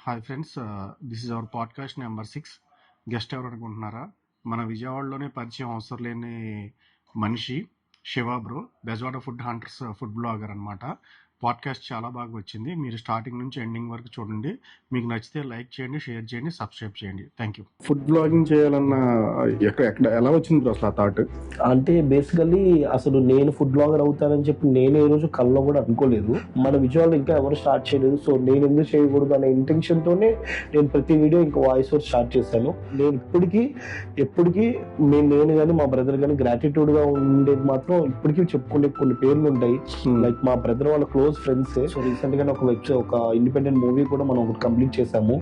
Hi friends, this is our podcast number 6. Guest ఎవరు అనుకుంటున్నారా? మన విజయవాడలోనే పరిచయం అవసరం లేని మనిషి Shiva bro, Bezawada food hunters food blogger అనమాట. పాడ్కాస్ట్ చాలా బాగా వచ్చింది. మీరు స్టార్టింగ్ నుంచి ఎండింగ్ వరకు చూడండి. మీకు నచ్చితే లైక్ చేయండి, షేర్ చేయండి, సబ్స్క్రైబ్ చేయండి. Thank you. ఫుడ్ బ్లాగింగ్ చేయాలన్న ఎక్కడ ఎలా వచ్చింది బ్రో అసలు ఆ థాట్? అంటే బేసికల్లీ అసలు నేను ఫుడ్ బ్లాగర్ అవుతానని చెప్పి నేను ఏ రోజు కల్లో కూడా అనుకోలేదు. మన విజయవాడలో ఇంకా ఎవరు స్టార్ట్ చేయలేదు. సో నేను ఎందుకు చేయకూడదు అనే ఇంటెన్షన్ తోనే నేను ప్రతి వీడియో ఇంకా వాయిస్ ఓవర్ స్టార్ట్ చేశాను. నేను ఎప్పటికీ నేను కానీ మా బ్రదర్ కానీ గ్రాటిట్యూడ్ గా ఉండేది మాత్రం ఇప్పటికీ చెప్పుకునే కొన్ని పేర్లు ఉంటాయి. లైక్ మా బ్రదర్ వాళ్ళ క్లోజ్ ఫ్రెండ్స్. సో రీసెంట్ గా ఒక ఇండిపెండెంట్ మూవీ కూడా మనం ఒకటి కంప్లీట్ చేసాము.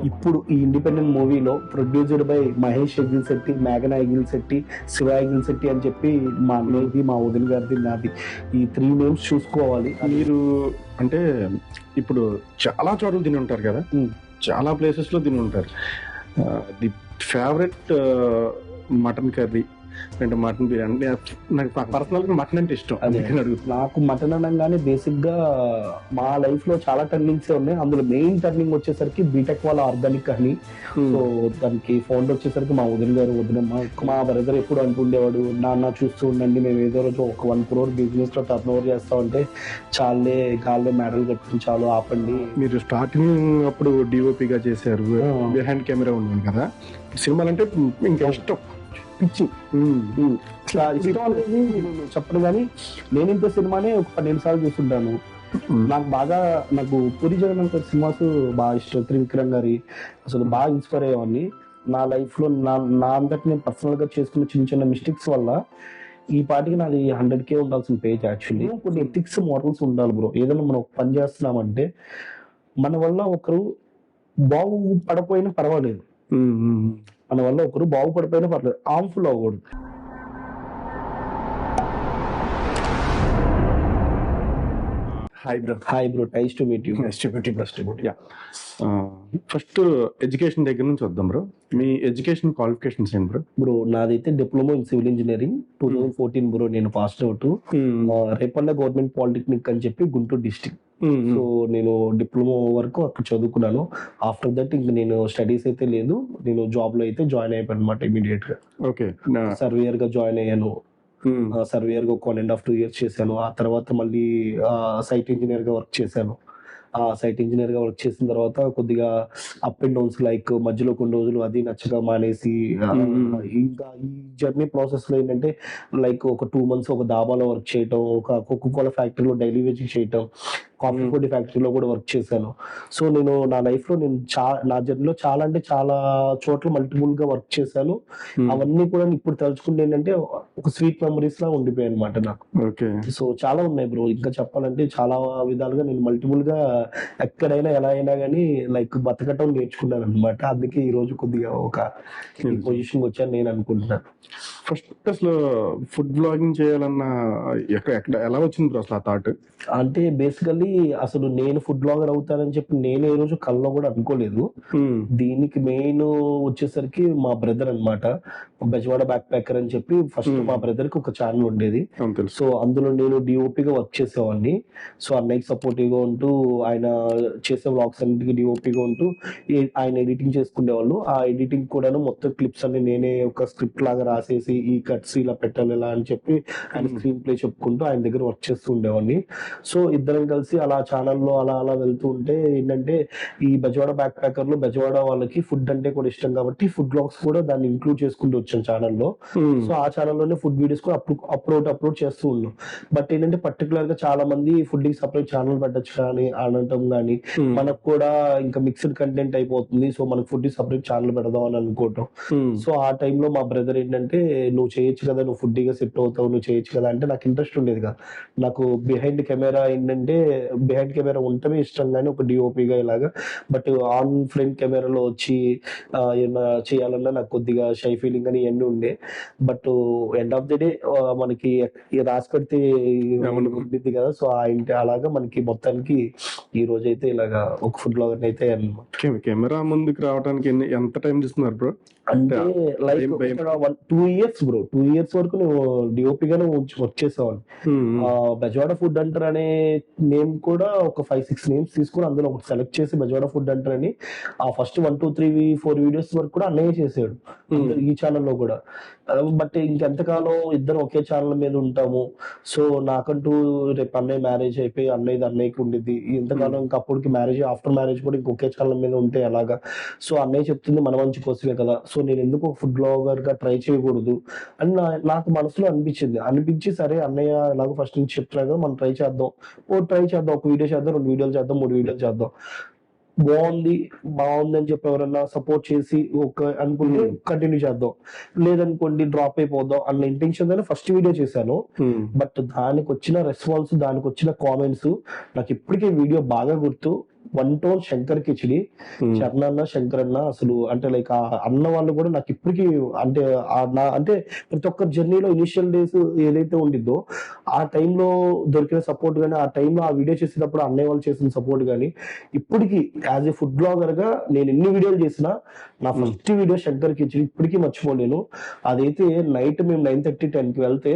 ఇప్పుడు ఈ ఇండిపెండెంట్ మూవీలో ప్రొడ్యూసర్డ్ బై మహేష్ ఎగిల్ శెట్టి, మేఘనా ఎగిల్ శెట్టి, శివ ఎగిల్ శెట్టి అని చెప్పి మా వదిన గారిది, నాది, ఈ 3 నేమ్స్ చూసుకోవాలి. మీరు అంటే ఇప్పుడు చాలా చోట్ల తిని ఉంటారు కదా, చాలా ప్లేసెస్ లో తిని ఉంటారు. ది ఫేవరెట్ మటన్ కర్రీ అంటే మటన్ బిర్యానీ. నాకు పర్సనల్ గా మటన్ అంటే ఇష్టం. నాకు మటన్ అనగానే బేసిక్ గా మా లైఫ్ లో చాలా టర్నింగ్స్ ఉన్నాయి. అందులో మెయిన్ టర్నింగ్ వచ్చేసరికి బీటెక్ వాళ్ళ ఆర్గానిక్ అని. సో దానికి ఫౌండర్ వచ్చేసరికి మా వదినమ్మ. మా బ్రదర్ ఎప్పుడు అంటుండేవాడు, నాన్న చూస్తూ ఉండండి, మేము ఏదో రోజు ఒక 1 crore బిజినెస్ లో టర్న్ ఓవర్ చేస్తామంటే చాలే, గాల్లో మెడల్ కట్టుకుని చాలు, ఆపండి. మీరు స్టార్టింగ్ అప్పుడు డిఓపిగా చేశారు, బిహైండ్ కెమెరా ఉన్నాను కదా. సినిమాలు అంటే ఇంకా ఇష్టం, పిచ్చి ఇష్టం అనేది చెప్పను కానీ నేను ఇంత సినిమానే ఒక 12 సార్లు చూస్తుంటాను. నాకు పూరి జగన్నాథ్ గారి సినిమాస్ బాగా ఇష్టం. త్రివిక్రమ్ గారి అసలు బాగా ఇన్స్పైర్ అయ్యేవాడిని. నా లైఫ్ లో నా అంతటి నేను పర్సనల్ గా చేసుకున్న చిన్న చిన్న మిస్టేక్స్ వల్ల ఈ పాటికి నాది 100K ఉండాల్సిన పేజ్. యాక్చువల్లీ కొన్ని ఎథిక్స్, మోడల్స్ ఉండాలి బ్రో. ఏదైనా మనం పని చేస్తున్నామంటే మన వల్ల ఒకరు బాగుపడపోయినా పర్వాలేదు, మన వల్ల ఒకరు బాగుపడిపోయినా పర్లేదు, హార్మ్ఫుల్ అవ్వకూడదు. Hi bro, nice to meet you. First education దగ్గర నుంచి వద్దాం బ్రో. మీ ఎడ్యుకేషన్ క్వాలిఫికేషన్స్ ఏంటి బ్రో? బ్రో నాదైతే diploma in civil engineering 2014 bro. నేను pass out Repalle government polytechnic అని చెప్పి గుంటూరు డిస్ట్రిక్ట్. సో నేను డిప్లొమా వరకు అక్కడ చదువుకున్నాను. ఆఫ్టర్ దట్ ఇంకా నేను స్టడీస్ అయితే లేదు, నేను జాబ్ లో అయితే జాయిన్ అయిపోయాను అనమాట ఇమీడియట్ గా. ఓకే, సర్వేయర్ గా జాయిన్ అయ్యాను. సర్వేయర్ గా 1.5-2 years చేశాను. ఆ తర్వాత మళ్ళీ సైట్ ఇంజనీర్ గా వర్క్ చేశాను. సైట్ ఇంజనీర్ గా వర్క్ చేసిన తర్వాత కొద్దిగా అప్ అండ్ డౌన్స్, లైక్ మధ్యలో కొన్ని రోజులు అది నచ్చగా మానేసి ఇంకా ఈ జర్నీ ప్రాసెస్ లో ఏంటంటే లైక్ ఒక 2 months ఒక దాబాలో వర్క్ చేయటం, ఒక కోకోకోలా ఫ్యాక్టరీలో డైలీ వేజింగ్ చేయటం, కాఫీ పొడి ఫ్యాక్టరీలో కూడా వర్క్ చేశాను. సో నేను నా లైఫ్ లో నా జర్నీలో చాలా అంటే చాలా చోట్ల మల్టిపుల్ గా వర్క్ చేశాను. అవన్నీ కూడా ఇప్పుడు తలుచుకుంటే ఏంటంటే ఒక స్వీట్ మెమరీస్ లా ఉండిపోయాయి అనమాట నాకు. సో చాలా ఉన్నాయి బ్రో, ఇంకా చెప్పాలంటే చాలా విధాలుగా నేను మల్టిపుల్ గా ఎక్కడైనా ఎలా అయినా కానీ లైక్ బతకటం నేర్చుకున్నాను అనమాట. అందుకే ఈ రోజు కొద్దిగా ఒక పొజిషన్ వచ్చాను నేను అనుకుంటున్నాను. ఫస్ట్ అసలు ఫుడ్ బ్లాగింగ్ చేయాలన్న ఎక్కడ ఎలా వచ్చింది అసలు ఆ థాట్? అంటే బేసికల్లీ అసలు నేను ఫుడ్ బ్లాగర్ అవుతానని చెప్పి నేను ఏ రోజు కల్లో కూడా అనుకోలేదు. దీనికి మెయిన్ వచ్చేసరికి మా బ్రదర్ అనమాట, బెజవాడ బ్యాక్ ప్యాకర్ అని చెప్పి. ఫస్ట్ మా బ్రదర్ కి ఒక ఛానల్ ఉండేది. సో అందులో నేను డిఓపిగా వర్క్ చేసేవాడిని. సో అన్నయ్యకి సపోర్టివ్ గా ఉంటూ ఆయన చేసే వ్లాగ్స్ అన్నిటికీ డిఓపిగా ఉంటూ ఆయన ఎడిటింగ్ చేసుకునేవాళ్ళు. ఆ ఎడిటింగ్ కూడాను మొత్తం క్లిప్స్ అన్ని నేనే ఒక స్క్రిప్ట్ లాగా రాసేసి ఈ కట్స్ ఇలా పెట్టాలి ఇలా అని చెప్పి ఆయన స్క్రీన్ ప్లే చెప్పుకుంటూ ఆయన దగ్గర వర్క్ చేస్తూ ఉండేవాడిని. సో ఇద్దరం కలిసి అలా ఛానల్లో అలా వెళ్తూ ఉంటే ఏంటంటే ఈ బెజవాడ బ్యాక్ ప్యాకర్ లో బెజవాడ వాళ్ళకి ఫుడ్ అంటే కూడా ఇష్టం కాబట్టి ఫుడ్ బ్లాగ్స్ కూడా దాన్ని ఇంక్లూడ్ చేసుకుంటూ వచ్చాను ఛానల్లో. సో ఆ ఛానల్లోనే ఫుడ్ వీడియోస్ కూడా అప్లోడ్ చేస్తూ ఉన్నాం. బట్ ఏంటంటే పర్టికులర్ గా చాలా మంది ఫుడ్ కి సపరేట్ ఛానల్ పెట్టచ్చు కానీ అనటం కానీ, మనకు కూడా ఇంకా మిక్స్డ్ కంటెంట్ అయిపోతుంది, సో మనకు ఫుడ్ కి సపరేట్ ఛానల్ పెడదాం అని అనుకోవటం. సో ఆ టైంలో మా బ్రదర్ ఏంటంటే నువ్వు చేయొచ్చు కదా, నువ్వు ఫుడ్ గా సెట్ అవుతావు, నువ్వు చేయొచ్చు కదా అంటే నాకు ఇంట్రెస్ట్ ఉండేది కదా. నాకు బిహైండ్ కెమెరా ఏంటంటే బిహైండ్ కెమెరా ఉండటమే ఇష్టం కానీ ఒక డిఓపిగా ఇలాగా. బట్ ఆన్ ఫ్రంట్ కెమెరాలో వచ్చి ఏమన్నా చేయాలన్నా నాకు కొద్దిగా షై ఫీలింగ్ అని ఇవన్నీ ఉండే. But end of the day మనకి రాసి పెడితే ఉండిద్ది కదా. సో అలాగా మనకి మొత్తానికి ఈ రోజు అయితే ఇలాగా ఒక ఫుడ్ బ్లాగర్ అయితే కెమెరా ముందుకు రావడానికి ఎంత టైం తీసుకున్నారు బ్రో? అంటే like 2 years years bro, 2 years వరకు నేను డిఓపిగానే వర్క్ చేసేవాడిని. బెజవాడ ఫుడ్ అంటర్ అనే నేమ్ కూడా ఒక 5-6 నేమ్స్ తీసుకుని అందులో ఒకటి సెలెక్ట్ చేసి బెజవాడ ఫుడ్ అంటర్ అని ఆ ఫస్ట్ 1, 2, 3, 4 వీడియోస్ వరకు కూడా అన్నయ్య చేసాడు ఈ ఛానల్లో కూడా. బట్ ఇంకెంతకాలం ఇద్దరు ఒకే ఛానల్ మీద ఉంటాము. సో నాకంటూ రేపు అన్నయ్య మ్యారేజ్ అయిపోయి అన్నయ్యకి ఉండిద్ది ఇంతకాలం, ఇంకా అప్పటికి మ్యారేజ్ ఆఫ్టర్ మ్యారేజ్ కూడా ఇంకొకే ఛానల్ మీద ఉంటే ఎలాగా. సో అన్నయ్య చెప్తుంది మన మంచి కోసమే కదా, సో నేను ఎందుకు ఫుడ్ బ్లాగర్ గా ట్రై చేయకూడదు అని నాకు మనసులో అనిపించి సరే అన్నయ్య ఎలాగో ఫస్ట్ నుంచి చెప్తున్నా కదా మనం ట్రై చేద్దాం, ఒక వీడియో చేద్దాం, 2 వీడియోలు చేద్దాం, 3 వీడియోలు చేద్దాం. బాగుంది అని చెప్పి ఎవరన్నా సపోర్ట్ చేసి అనుకుంటే కంటిన్యూ చేద్దాం, లేదనుకోండి డ్రాప్ అయిపోదాం అన్న ఇంటెన్షన్ తోనే ఫస్ట్ వీడియో చేశాను. బట్ దానికి వచ్చిన రెస్పాన్స్, దానికి వచ్చిన కామెంట్స్ నాకు ఇప్పటికే వీడియో బాగా గుర్తు. 1 టోన్ శంకర్ కిచిడి, చరణ్ శంకర్ అన్న అసలు అంటే లైక్ ఆ అన్న వాళ్ళు కూడా నాకు ఇప్పటికీ అంటే అంటే ప్రతి ఒక్క జర్నీలో ఇనిషియల్ డేస్ ఏదైతే ఉండిద్దో ఆ టైంలో దొరికిన సపోర్ట్ కానీ, ఆ టైంలో ఆ వీడియో చేసేటప్పుడు అన్నయ్య వాళ్ళు చేసిన సపోర్ట్ కానీ ఇప్పటికీ యాజ్ ఏ ఫుడ్ బ్లాగర్ గా నేను ఎన్ని వీడియోలు చేసినా నా ఫస్ట్ వీడియో శంకర్ కిచిడి ఇప్పటికీ మర్చిపోలేను. అదైతే నైట్ మేము 9:30, 10కి వెళ్తే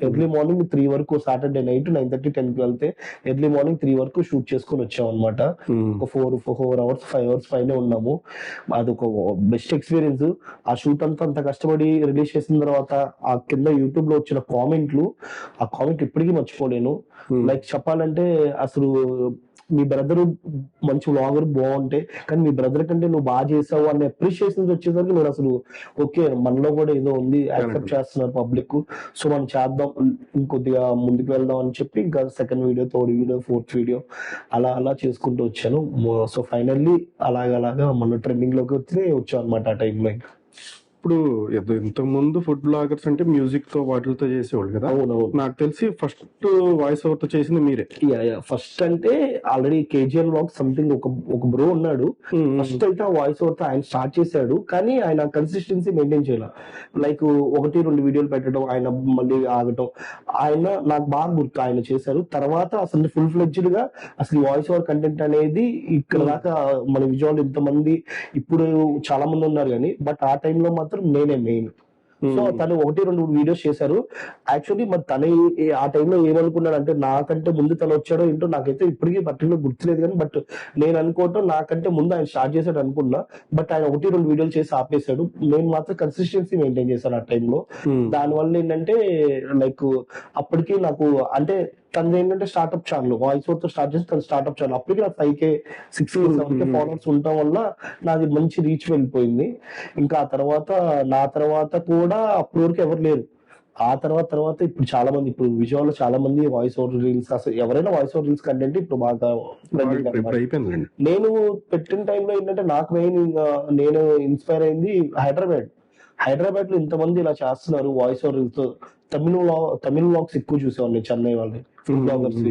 ఎర్లీ మార్నింగ్ 3 వరకు, సాటర్డే నైట్ 9:30, 10కి వెళ్తే ఎర్లీ మార్నింగ్ 3 వరకు షూట్ చేసుకుని వచ్చాం అనమాట. ఒక 4 hours 5 hours పైన ఉన్నాము. అదొక బెస్ట్ ఎక్స్పీరియన్స్. ఆ షూట్ అంతా కష్టపడి రిలీజ్ చేసిన తర్వాత ఆ కింద యూట్యూబ్ లో వచ్చిన కామెంట్లు, ఆ కామెంట్ ఇప్పటికీ మర్చిపోలేను. లైక్ చెప్పాలంటే అసలు మీ బ్రదర్ మంచి వ్లాగర్ బాగుంటే కానీ మీ బ్రదర్ కంటే నువ్వు బాగా చేసావు అనే అప్రిషియేషన్స్ వచ్చేసరికి నేను అసలు ఓకే మనలో కూడా ఏదో ఉంది, యాక్సెప్ట్ చేస్తున్నారు పబ్లిక్, సో మనం చేద్దాం, ఇంకొద్దిగా ముందుకు వెళ్దాం అని చెప్పి ఇంకా second video, third video, fourth video అలా చేసుకుంటూ వచ్చాను. సో ఫైనల్లీ అలాగా మన ట్రెండింగ్ లోకి వచ్చాం అనమాట ఆ టైంలో. ఇప్పుడు ఇంతకు ముందు ఫుడ్ బ్లాగర్స్ అంటే మ్యూజిక్ తో వాటితో చేసేవాళ్ళు కదా. అవునవును, నాకు తెలిసి ఫస్ట్ వాయిస్ ఓవర్ తో చేసింది మీరే. ఫస్ట్ అంటే ఆల్రెడీ కేజీఎల్ వ్లాగ్ సంథింగ్ ఒక బ్రో ఉన్నాడు. ఫస్ట్ అయితే ఆ వాయిస్ ఓవర్ తో ఆయన స్టార్ట్ చేశాడు, కానీ ఆయన కన్సిస్టెన్సీ మెయింటైన్ చేయాల. లైక్ 1-2 వీడియోలు పెట్టడం, ఆయన మళ్ళీ ఆగటం, ఆయన నాకు బాగా గుర్తు ఆయన చేశారు. తర్వాత అసలు ఫుల్ ఫ్లెడ్జ్డ్ గా అసలు వాయిస్ ఓవర్ కంటెంట్ అనేది ఇక్కడ దాకా మన విజువల్ ఇంతమంది ఇప్పుడు చాలా మంది ఉన్నారు కానీ, బట్ ఆ టైంలో మాత్రం నేనే మెయిన్. సో తను 1-2 వీడియోస్ చేశారు. యాక్చువల్లీ మరి తను ఆ టైంలో ఏమనుకున్నాడు అంటే నాకంటే ముందు తను వచ్చాడో ఏంటో నాకైతే ఇప్పటికీ పర్టికులర్ గుర్తులేదు కానీ, బట్ నేను అనుకోవటం నాకంటే ముందు ఆయన స్టార్ట్ చేశాడు అనుకున్నా. బట్ ఆయన 1-2 వీడియోలు చేసి ఆపేశాడు. నేను మాత్రం కన్సిస్టెన్సీ మెయింటైన్ చేశాను ఆ టైంలో. దానివల్ల ఏంటంటే లైక్ అప్పటికి నాకు అంటే తనది ఏంటంటే స్టార్ట్అప్ ఛానల్, వాయిస్ ఓవర్ తో స్టార్ట్ చేసి తన స్టార్ట్అప్ ఛానల్ అప్పటికి నాకు 5K 6K 7K ఫాలోవర్స్ ఉండటం వల్ల నాది మంచి రీచ్ వెళ్ళిపోయింది. ఇంకా నా తర్వాత కూడా అప్పటి వరకు ఎవరు లేరు. ఆ తర్వాత ఇప్పుడు చాలా మంది, ఇప్పుడు విజయవాడలో చాలా మంది వాయిస్ ఓవర్ రీల్స్, అసలు ఎవరైనా వాయిస్ ఓవర్ రీల్స్ కంటెంట్ ఇప్పుడు బాగా అయిపోయింది. నేను పెట్టిన టైంలో ఏంటంటే నాకు మెయిన్ నేను ఇన్స్పైర్ అయింది హైదరాబాద్ లో ఇంతమంది ఇలా చేస్తున్నారు వాయిస్ ఓవర్ రీల్స్. తమిళ వ్లాగ్స్ ఎక్కువ చూసేవాడిని, చెన్నై వాళ్ళని ఫుడ్ బ్లాగర్స్.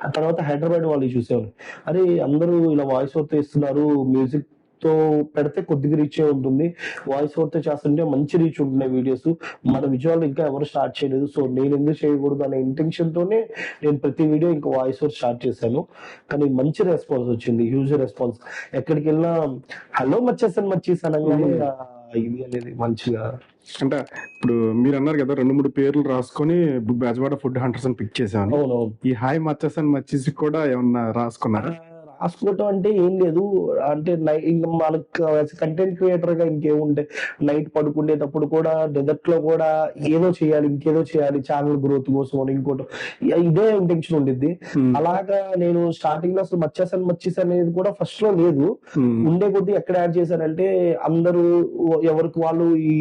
ఆ తర్వాత హైదరాబాద్ వాళ్ళు చూసేవాడిని, అరే అందరూ ఇలా వాయిస్ ఓవర్ తో ఇస్తున్నారు, మ్యూజిక్ తో పెడితే కొద్దిగా రీచ్ ఉంటుంది, వాయిస్ ఓవర్ తో చేస్తుంటే మంచి రీచ్ ఉంటున్నాయి వీడియోస్, మన విజువల్ ఇంకా ఎవరు స్టార్ట్ చేయలేదు, సో నేను ఎందుకు చేయకూడదు అనే ఇంటెన్షన్ తోనే నేను ప్రతి వీడియో ఇంకా వాయిస్ ఓవర్ స్టార్ట్ చేశాను. కానీ మంచి రెస్పాన్స్ వచ్చింది, హ్యూజ్ రెస్పాన్స్. ఎక్కడికి వెళ్ళినా హలో మచ్చేసాను ఇది అనేది మంచిగా. అంటే ఇప్పుడు మీరు అన్నారు కదా 2-3 పేర్లు రాసుకొని బెజవాడ ఫుడ్ హంటర్స్ అని పిక్ చేశాను. అవునవును, ఈ హాయ్ మచ్చేసన్ మచ్చేసి కూడా ఏమన్నా రాసుకున్నారా? రాసుకోవటం అంటే ఏం లేదు, అంటే ఇంకా మనకు కంటెంట్ క్రియేటర్ గా ఇంకేముంటే నైట్ పడుకునేటప్పుడు కూడా డెజర్ట్ లో కూడా ఏదో చేయాలి, ఇంకేదో చేయాలి ఛానల్ గ్రోత్ కోసం ఇంకోటి, ఇదే ఇంటెన్షన్ ఉండిద్ది. అలాగా నేను స్టార్టింగ్ లో అసలు మచ్చేస్ అనేది కూడా ఫస్ట్ లో లేదు, ఉండే కొద్ది ఎక్కడ యాడ్ చేశారంటే అందరూ ఎవరికి వాళ్ళు ఈ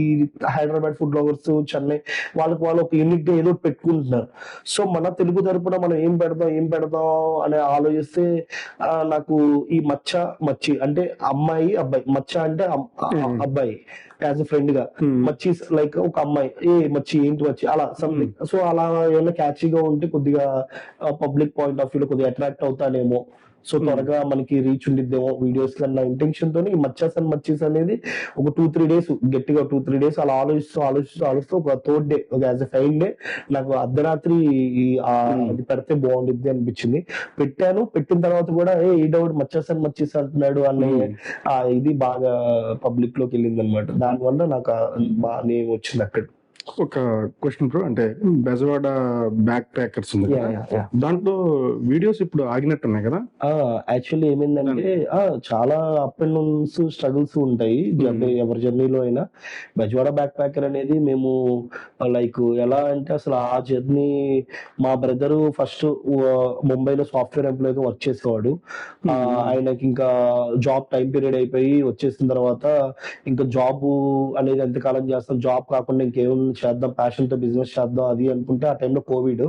హైదరాబాద్ ఫుడ్ బ్లాగర్స్, చెన్నై వాళ్ళకి వాళ్ళు ఒక యూనిక్ గా ఏదో పెట్టుకుంటున్నారు. సో మన తెలుగు తరపున మనం ఏం పెడదాం అని ఆలోచిస్తే నాకు ఈ మచ్చి అంటే అమ్మాయి అబ్బాయి, మచ్చ అంటే అబ్బాయి యాజ్ ఎ ఫ్రెండ్ గా, మచ్చి లైక్ ఒక అమ్మాయి, మచ్చి ఏంటి మచ్చి అలా సంథింగ్. సో అలా ఏమైనా క్యాచీగా ఉంటే కొద్దిగా పబ్లిక్ పాయింట్ ఆఫ్ వ్యూలో కొద్దిగా అట్రాక్ట్ అవుతానేమో, సో త్వరగా మనకి రీచ్ ఉండిద్దేమో వీడియోస్ కన్నా ఇంటెన్షన్ తోని ఈ మచ్చీస్ అనేది ఒక 2-3 డేస్ గట్టిగా 2-3 డేస్ అలా ఆలోచిస్తూ ఒక థర్డ్ డే ఒక యాజ్ ఎ ఫైన్ డే నాకు అర్ధరాత్రి అది పెడితే బాగుండిద్ది అనిపించింది. పెట్టిన తర్వాత కూడా ఈ డౌట్ మచ్చీస్ అంటున్నాడు అనే ఇది బాగా పబ్లిక్ లోకి వెళ్ళింది అనమాట. దానివల్ల నాకు బాగా నేమ్ వచ్చింది అక్కడ. ఒక క్వశ్చన్ బ్రో, అంటే బెజవాడ బ్యాక్ ప్యాకర్స్ ఉంది యా కదా, యా యా దాంట్లో వీడియోస్ ఇప్పుడు ఆగినట్టున్నాయి కదా. యాక్చువల్లీ ఏమైందంటే చాలా అప్ అండ్ డౌన్స్ స్ట్రగుల్స్ ఉంటాయి జర్నీ, ఎవరి జర్నీలో అయినా. బెజవాడ బ్యాక్ ప్యాకర్ అనేది మేము లైక్ ఎలా అంటే అసలు ఆ జర్నీ, మా బ్రదరు ఫస్ట్ ముంబైలో సాఫ్ట్వేర్ ఎంప్లాయీగా వర్క్ చేసేవాడు. ఆయనకి ఇంకా జాబ్ టైం పీరియడ్ అయిపోయి వచ్చేసిన తర్వాత ఇంకా జాబ్ అనేది ఎంతకాలం చేస్తాం, జాబ్ కాకుండా ఇంకేం చేద్దాం, ప్యాషన్ తో బిజినెస్ చేద్దాం అది అనుకుంటే ఆ టైంలో కోవిడ్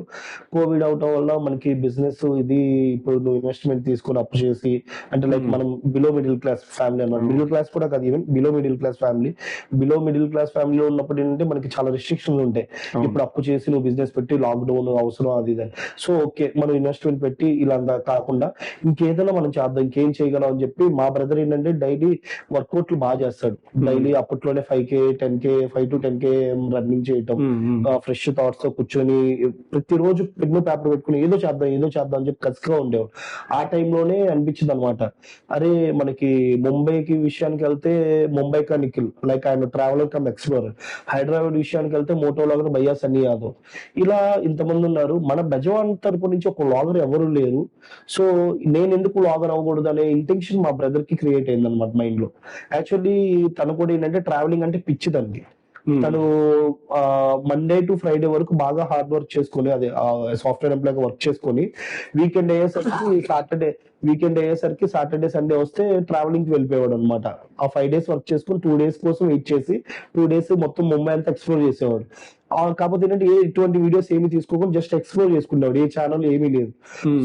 అవటం వల్ల మనకి బిజినెస్ ఇది, ఇప్పుడు నువ్వు ఇన్వెస్ట్మెంట్ తీసుకుని అప్పు చేసి, అంటే లైక్ మనం బిలో మిడిల్ క్లాస్ ఫ్యామిలీ అన్నమాట. మిడిల్ క్లాస్ కూడా కాదు, ఈవెన్ బిలో మిడిల్ క్లాస్ ఫ్యామిలీలో ఉన్నప్పుడు ఏంటంటే మనకి చాలా రిస్ట్రిక్షన్లు ఉంటాయి. ఇప్పుడు అప్పు చేసి నువ్వు బిజినెస్ పెట్టి లాక్డౌన్ అవసరం అది ఇది అని. సో ఓకే, మనం ఇన్వెస్ట్మెంట్ పెట్టి ఇలా కాకుండా ఇంకేదైనా మనం చేద్దాం, ఇంకేం చేయగలం అని చెప్పి మా బ్రదర్ ఏంటంటే డైలీ వర్కౌట్లు బాగా చేస్తాడు. డైలీ అప్పట్లోనే 5K 10K 5 to 10K running చేయటం, ఫ్రెష్ థాట్స్ తో కూర్చొని ప్రతిరోజు పెన్ను పేపర్ పెట్టుకుని ఏదో చేద్దాం అని చెప్పి కసిగా ఉండేవాడు. ఆ టైంలోనే అనిపించింది అనమాట, అరే మనకి ముంబైకి విషయానికి వెళ్తే ముంబై కా నిఖిల్, లైక్ ఆయన ట్రావెలర్ కమ్ ఎక్స్ప్లోరర్. హైదరాబాద్ విషయానికి వెళ్తే మోటో లాగర్ భయ్యా సన్నీ యాదవ్. ఇలా ఇంతమంది ఉన్నారు. మన బెజవాన్ తరపు నుంచి ఒక లాగర్ ఎవరు లేరు. సో నేను ఎందుకు లాగర్ అవ్వకూడదు అనే ఇంటెన్షన్ మా బ్రదర్ కి క్రియేట్ అయింది అనమాట మైండ్ లో. యాక్చువల్లీ తను కూడా ఏంటంటే ట్రావెలింగ్ అంటే పిచ్చి తనకి. తను మండే టు ఫ్రైడే వరకు బాగా హార్డ్ వర్క్ చేసుకుని, అదే సాఫ్ట్వేర్ ఎంప్లాయ్ వర్క్ చేసుకొని, వీకెండ్ అయ్యేసరికి సాటర్డే సండే వస్తే ట్రావెలింగ్ కి వెళ్ళిపోయాడు అనమాట. ఆ 5 days వర్క్ చేసుకుని 2 days కోసం వెయిట్ చేసి 2 days మొత్తం ముంబై అంతా ఎక్స్ప్లోర్ చేసేవాడు. కాకపోతే ఏంటంటే ఇటువంటి వీడియోస్ ఏమి తీసుకోకుండా జస్ట్ ఎక్స్ప్లోర్ చేసుకునేవాడు, ఏ ఛానల్ ఏమీ లేదు.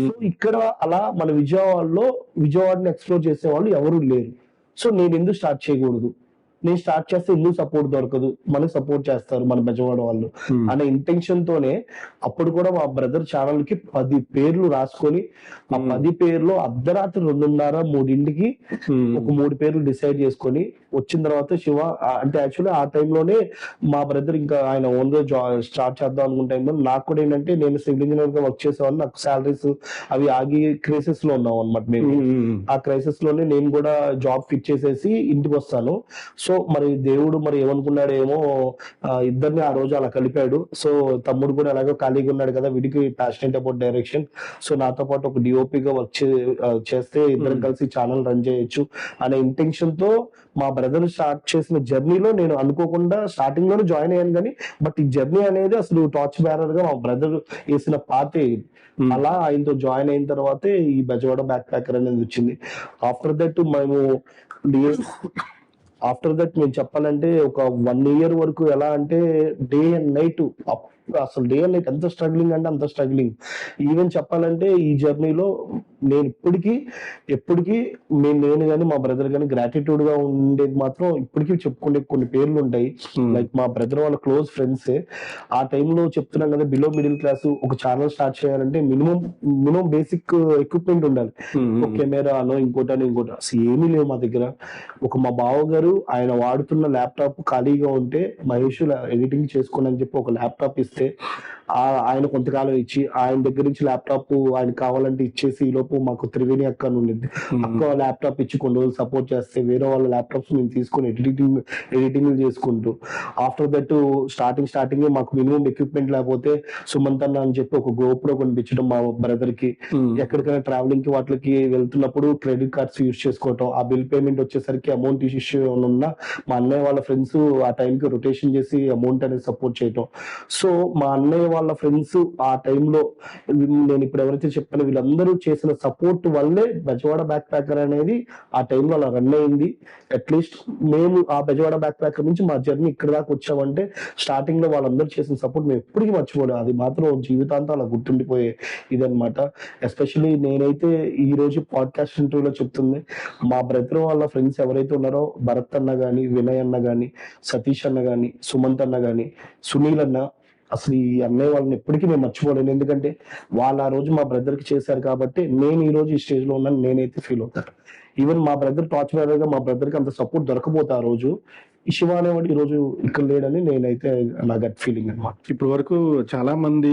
సో ఇక్కడ అలా మన విజయవాడని ఎక్స్ప్లోర్ చేసే వాళ్ళు ఎవరు లేరు. సో నేను ఎందుకు స్టార్ట్ చేయకూడదు, నేను స్టార్ట్ చేస్తే ఎందుకు సపోర్ట్ దొరకదు, మనకు సపోర్ట్ చేస్తారు మన బెజవాడ వాళ్ళు అనే ఇంటెన్షన్ తోనే అప్పుడు కూడా మా బ్రదర్ ఛానల్ కి 10 పేర్లు రాసుకొని, ఆ 10 పేర్లు అర్ధరాత్రి 2:30-3 ఒక 3 పేర్లు డిసైడ్ చేసుకొని వచ్చిన తర్వాత శివ అంటే యాక్చువల్లీ ఆ టైంలోనే మా బ్రదర్ ఇంకా ఆయన ఓన్ గా స్టార్ట్ చేద్దాం అనుకున్న టైంలో నాకు కూడా ఏంటంటే నేను సివిల్ ఇంజనీర్ గా వర్క్ చేసేవాడిని, నాకు సాలరీస్ అవి ఆగి క్రైసిస్ లో ఉన్నాం అనమాట మేము. ఆ క్రైసిస్ లోనే నేను కూడా జాబ్ ఫిట్ చేసేసి ఇంటికి వస్తాను. సో మరి దేవుడు మరి ఏమనుకున్నాడేమో, ఇద్దరిని ఆ రోజు అలా కలిపాడు. సో తమ్ముడు కూడా ఎలాగో ఖాళీగా ఉన్నాడు కదా, వీడికి ప్యాషనెట్ అబౌట్ డైరెక్షన్, సో నాతో పాటు ఒక డిఓపిగా వర్క్ చేస్తే ఇద్దరం కలిసి ఛానల్ రన్ చేయొచ్చు అనే ఇంటెన్షన్ తో మా బ్రదర్ స్టార్ట్ చేసిన జర్నీలో నేను అనుకోకుండా స్టార్టింగ్ లోనే జాయిన్ అయ్యాను. కానీ బట్ ఈ జర్నీ అనేది అసలు టార్చ్ బ్యారర్ గా మా బ్రదర్ వేసిన పాతే. అలా ఆయనతో జాయిన్ అయిన తర్వాతే ఈ బెజవాడ బ్యాక్ ప్యాకర్ అనేది వచ్చింది. ఆఫ్టర్ దట్ మేము చెప్పాలంటే ఒక 1 year వరకు ఎలా అంటే డే అండ్ నైట్, అసలు డే అండ్ నైట్ ఎంత స్ట్రగ్లింగ్ అంటే అంత స్ట్రగ్లింగ్. ఈవెన్ చెప్పాలంటే ఈ జర్నీలో నేను ఎప్పటికీ నేను కానీ మా బ్రదర్ కానీ గ్రాటిట్యూడ్ గా ఉండేది మాత్రం ఇప్పటికీ చెప్పుకునే కొన్ని పేర్లు ఉంటాయి. లైక్ మా బ్రదర్ వాళ్ళ క్లోజ్ ఫ్రెండ్స్. ఆ టైంలో చెప్తున్నాం కదా, బిలో మిడిల్ క్లాస్ ఒక ఛానల్ స్టార్ట్ చేయాలంటే మినిమం బేసిక్ ఎక్విప్మెంట్ ఉండాలి. ఒక కెమెరా అనో ఇంకోటి అసలు ఏమీ లేవు మా దగ్గర. మా బావ గారు ఆయన వాడుతున్న ల్యాప్టాప్ ఖాళీగా ఉంటే మహేష్ ఎడిటింగ్ చేసుకోండి అని చెప్పి ఒక ల్యాప్టాప్ ఇస్తే ఆయన కొంతకాలం ఇచ్చి ఆయన దగ్గర నుంచి ల్యాప్టాప్ ఆయన కావాలంటే ఇచ్చేసి ఈ లోపు మాకు త్రివేణి అక్క ఉండింది, అక్క ల్యాప్టాప్ ఇచ్చి కొన్ని రోజులు సపోర్ట్ చేస్తే వేరే వాళ్ళ ల్యాప్టాప్స్ మేము తీసుకొని ఎడిటింగ్ చేసుకుంటూ, ఆఫ్టర్ దట్ స్టార్టింగ్ మాకు మినిమం ఎక్విప్మెంట్ లేకపోతే సుమంత్ అన్న అని చెప్పి ఒక గోప్రో కొనిపించడం మా బ్రదర్ కి. ఎక్కడికైనా ట్రావెలింగ్ కి వాటికి వెళ్తున్నప్పుడు క్రెడిట్ కార్డ్స్ యూజ్ చేసుకోవటం, ఆ బిల్ పేమెంట్ వచ్చేసరికి అమౌంట్ ఇష్యూ ఉన్న మా అన్నయ్య వాళ్ళ ఫ్రెండ్స్ ఆ టైంకి రొటేషన్ చేసి అమౌంట్ అనేది సపోర్ట్ చేయటం. సో మా అన్నయ్య వాళ్ళ ఫ్రెండ్స్ ఆ టైంలో నేను ఇప్పుడు ఎవరైతే చెప్పానో వీళ్ళందరూ చేసిన సపోర్ట్ వల్లే బెజవాడ బ్యాక్ ప్యాకర్ అనేది ఆ టైంలో అలా రన్ అయింది. అట్లీస్ట్ మేము ఆ బెజవాడ బ్యాక్ ప్యాకర్ నుంచి మా జర్నీ ఇక్కడ దాకా వచ్చామంటే స్టార్టింగ్ లో వాళ్ళందరూ చేసిన సపోర్ట్ మేము ఎప్పటికీ మర్చిపోలేదు. అది మాత్రం జీవితాంతం అలా గుర్తుండిపోయే ఇదనమాట. ఎస్పెషల్లీ నేనైతే ఈ రోజు పాడ్కాస్ట్ ఇంటర్వ్యూలో చెప్తుంది, మా బ్రదర్ వాళ్ళ ఫ్రెండ్స్ ఎవరైతే ఉన్నారో భరత్ అన్న గాని, వినయ్ అన్న గాని, సతీష్ అన్న గాని, సుమంత్ అన్న గాని, సునీల్ అన్న, అసలు ఈ అన్నయ్య వాళ్ళని ఎప్పటికీ నేను మర్చిపోలేను. ఎందుకంటే వాళ్ళు ఆ రోజు మా బ్రదర్ కి చేశారు కాబట్టి నేను ఈ రోజు ఈ స్టేజ్ లో ఉన్నాను నేనైతే ఫీల్ అవుతాను. ఈవెన్ మా బ్రదర్ టార్చ్ బ్యారర్ గా మా బ్రదర్ కి అంత సపోర్ట్ దొరకపోతే ఆ రోజు ఈ శివ అనేవాడు ఈ రోజు ఇక్కడ లేడని నేనైతే నా గట్ ఫీలింగ్ అనమాట. ఇప్పటి వరకు చాలా మంది,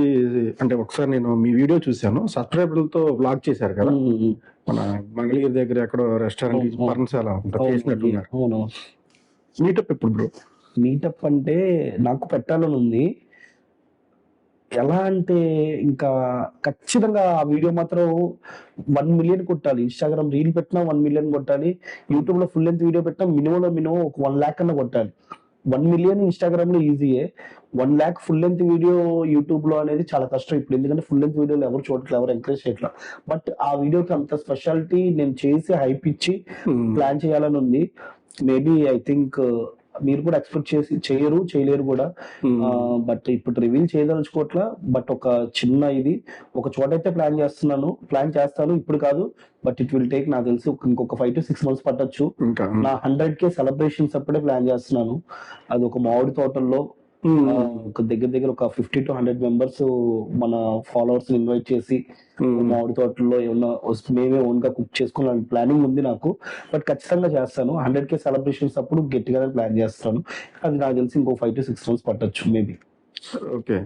అంటే ఒకసారి నేను మీ వీడియో చూశాను, సబ్స్క్రైబర్లతో వ్లాగ్ చేశారు కదా, మన మంగళగిరి దగ్గర ఎక్కడో రెస్టారెంట్ పర్ణశాల చేసినట్టున్నారు. మీటప్ ఎప్పుడు బ్రో? మీటప్ అంటే నాకు పెట్టాలని ఉంది. ఎలా అంటే ఇంకా ఖచ్చితంగా ఆ వీడియో మాత్రం 1,000,000 కొట్టాలి. ఇన్‌స్టాగ్రామ్ రీల్ పెట్టినా 1,000,000 కొట్టాలి. యూట్యూబ్‌లో ఫుల్ లెంగ్త్ వీడియో పెట్టినా మినిమం ఒక 1,00,000 అన్నా కొట్టాలి. 1,000,000 ఇన్‌స్టాగ్రామ్‌లో ఈజీయే. 1,00,000 ఫుల్ లెంగ్త్ వీడియో యూట్యూబ్‌లో అనేది చాలా కష్టం ఇప్పుడు. ఎందుకంటే ఫుల్ లెంగ్త్ వీడియోలు ఎవరు చూడట్లేదు, ఎవరు ఎంకరేజ్ చేయట్లా. బట్ ఆ వీడియోకి అంత స్పెషాలిటీ నేను చేసి హైప్ ఇచ్చి ప్లాన్ చేయాలని ఉంది. మేబీ ఐ థింక్ మీరు కూడా ఎక్స్పెక్ట్ చేయలేరు కూడా. బట్ ఇప్పుడు రివీల్ చేయదలుచుకోవట్లా. బట్ ఒక చిన్న ఇది ఒక చోట అయితే ప్లాన్ చేస్తాను ఇప్పుడు కాదు. బట్ ఇట్ విల్ టేక్ నాకు తెలిసి ఇంకొక 5 to 6 months పట్టొచ్చు. ఇంకా నా 100K సెలబ్రేషన్స్ అప్పుడే ప్లాన్ చేస్తున్నాను. అది ఒక మామిడి తోటల్లో ఒక దగ్గర ఒక 50 to 100 మెంబర్స్ మన ఫాలోవర్స్ ఇన్వైట్ చేసి మామిడి తోటల్లో ఏమన్నా మేమే ఓన్ గా కుక్ చేసుకోవాలని ప్లానింగ్ ఉంది నాకు. బట్ ఖచ్చితంగా చేస్తాను. 100K సెలబ్రేషన్స్ అప్పుడు గట్టిగానే ప్లాన్ చేస్తాను. అది నాకు తెలిసి ఇంకో 5 to 6 months పట్టొచ్చు మేబీ. ఓకే.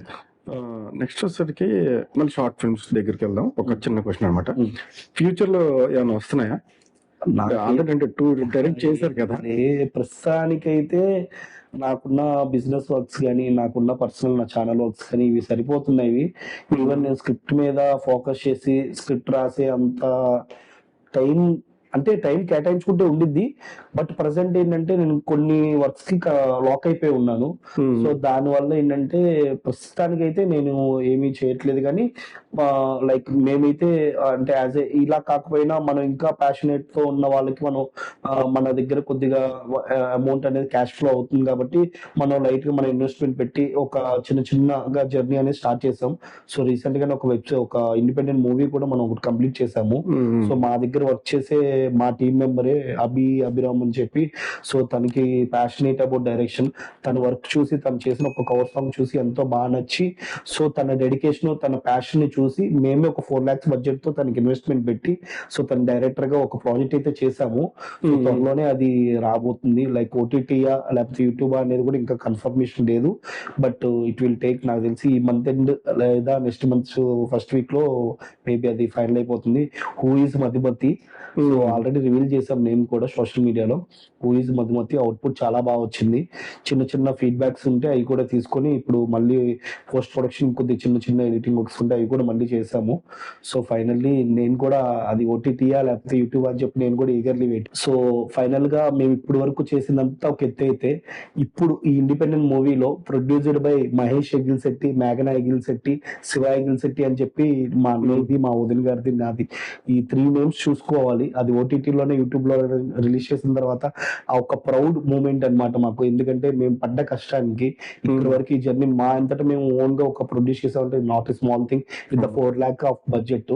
నెక్స్ట్ వచ్చేసరికి మళ్ళీ షార్ట్ ఫిల్మ్స్ దగ్గరికి వెళ్దాం. ఒక చిన్న క్వశ్చన్ అనమాట. ఫ్యూచర్ లో ఏమైనా వస్తున్నాయా? ఆల్రెడీ అంటే 2 డైరెక్ట్ చేశారు కదా. ప్రస్తుతానికైతే నాకున్న బిజినెస్ వర్క్స్ కానీ, నాకున్న పర్సనల్ నా ఛానల్ వర్క్స్ కానీ ఇవి సరిపోతున్నాయి. ఈవెన్ నేను స్క్రిప్ట్ మీద ఫోకస్ చేసి స్క్రిప్ట్ రాసే అంత టైం టైం కేటాయించుకుంటే ఉండిద్ది. బట్ ప్రజెంట్ ఏంటంటే నేను కొన్ని వర్క్స్ కి లాక్ అయిపోయి ఉన్నాను. సో దాని వల్ల ఏంటంటే ప్రస్తుతానికైతే నేను ఏమీ చేయట్లేదు. కానీ లైక్ మేమైతే అంటే యాజ్ ఇలా కాకపోయినా మనం ఇంకా ప్యాషనేట్ తో ఉన్న వాళ్ళకి మనం మన దగ్గర కొద్దిగా అమౌంట్ అనేది క్యాష్ ఫ్లో అవుతుంది కాబట్టి మనం లైట్ గా మన ఇన్వెస్ట్మెంట్ పెట్టి ఒక చిన్నగా జర్నీ అనేది స్టార్ట్ చేసాం. సో రీసెంట్ గానే ఒక ఇండిపెండెంట్ మూవీ కూడా మనం ఒకటి కంప్లీట్ చేసాము. సో మా దగ్గర వర్క్ చేసే మా టీం మెంబరే అభిరామ్ అని చెప్పి. సో తనకి ప్యాషనేట్ అబౌట్ డైరెక్షన్. తన వర్క్ చూసి తను చేసిన ఒక కవర్ సాంగ్ చూసి ఎంతో బాగా నచ్చి, సో తన డెడికేషన్ తన ప్యాషన్ ని చూసి మేమే ఒక 4 lakhs బడ్జెట్ తో తనకి ఇన్వెస్ట్మెంట్ పెట్టి సో తన డైరెక్టర్ గా ఒక ప్రాజెక్ట్ అయితే చేసాము. సో త్వరలోనే అది రాబోతుంది. లైక్ ఓటీటీయా లేకపోతే యూట్యూబ్ అనేది కూడా ఇంకా కన్ఫర్మేషన్ లేదు. బట్ ఇట్ విల్ టేక్ నాకు తెలిసి ఈ మంత్ ఎండ్ లేదా నెక్స్ట్ మంత్ ఫస్ట్ వీక్ లో మేబీ అది ఫైనల్ అయిపోతుంది. Who is Madhumati. So already reveal చేసాం నేమ్ కూడా సోషల్ మీడియాలో. హూ ఈజ్ మధుమతి అవుట్పుట్ చాలా బాగా వచ్చింది. చిన్న ఫీడ్బ్యాక్స్ ఉంటే అవి కూడా తీసుకొని ఇప్పుడు మళ్ళీ పోస్ట్ ప్రొడక్షన్ కొద్ది చిన్న ఎడిటింగ్ వర్క్స్ ఉంటే అవి కూడా మళ్ళీ చేసాము. సో ఫైనల్లీ నేను కూడా అది ఓటీటీయా లేకపోతే యూట్యూబ్ అని చెప్పి నేను కూడా ఈగర్లీ వెయిట్. సో ఫైనల్ గా మేము ఇప్పుడు వరకు చేసిందంతా ఒక ఎత్తు అయితే ఇప్పుడు ఈ ఇండిపెండెంట్ మూవీలో produced by Mahesh agile Shetty, మేఘనా ఎగిల్ శెట్టి, శివ ఎగిల్ శెట్టి అని చెప్పి మా అన్నయ్యది, మా వదిన గారిది, నాది ఈ 3 నేమ్స్ చూసుకోవాలి. అది ఓటీటీలోనే యూట్యూబ్ లో రిలీజ్ చేసిన తర్వాత ఆ ఒక ప్రౌడ్ మూమెంట్ అన్నమాట మాకు. ఎందుకంటే మేము పడ్డ కష్టానికి ఇప్పటి వరకు ఈ జర్నీ మా అంతటా మేము ఓన్ గా ఒక ప్రొడ్యూస్ చేసామంటే not a small thing with the 4 lakh of budget.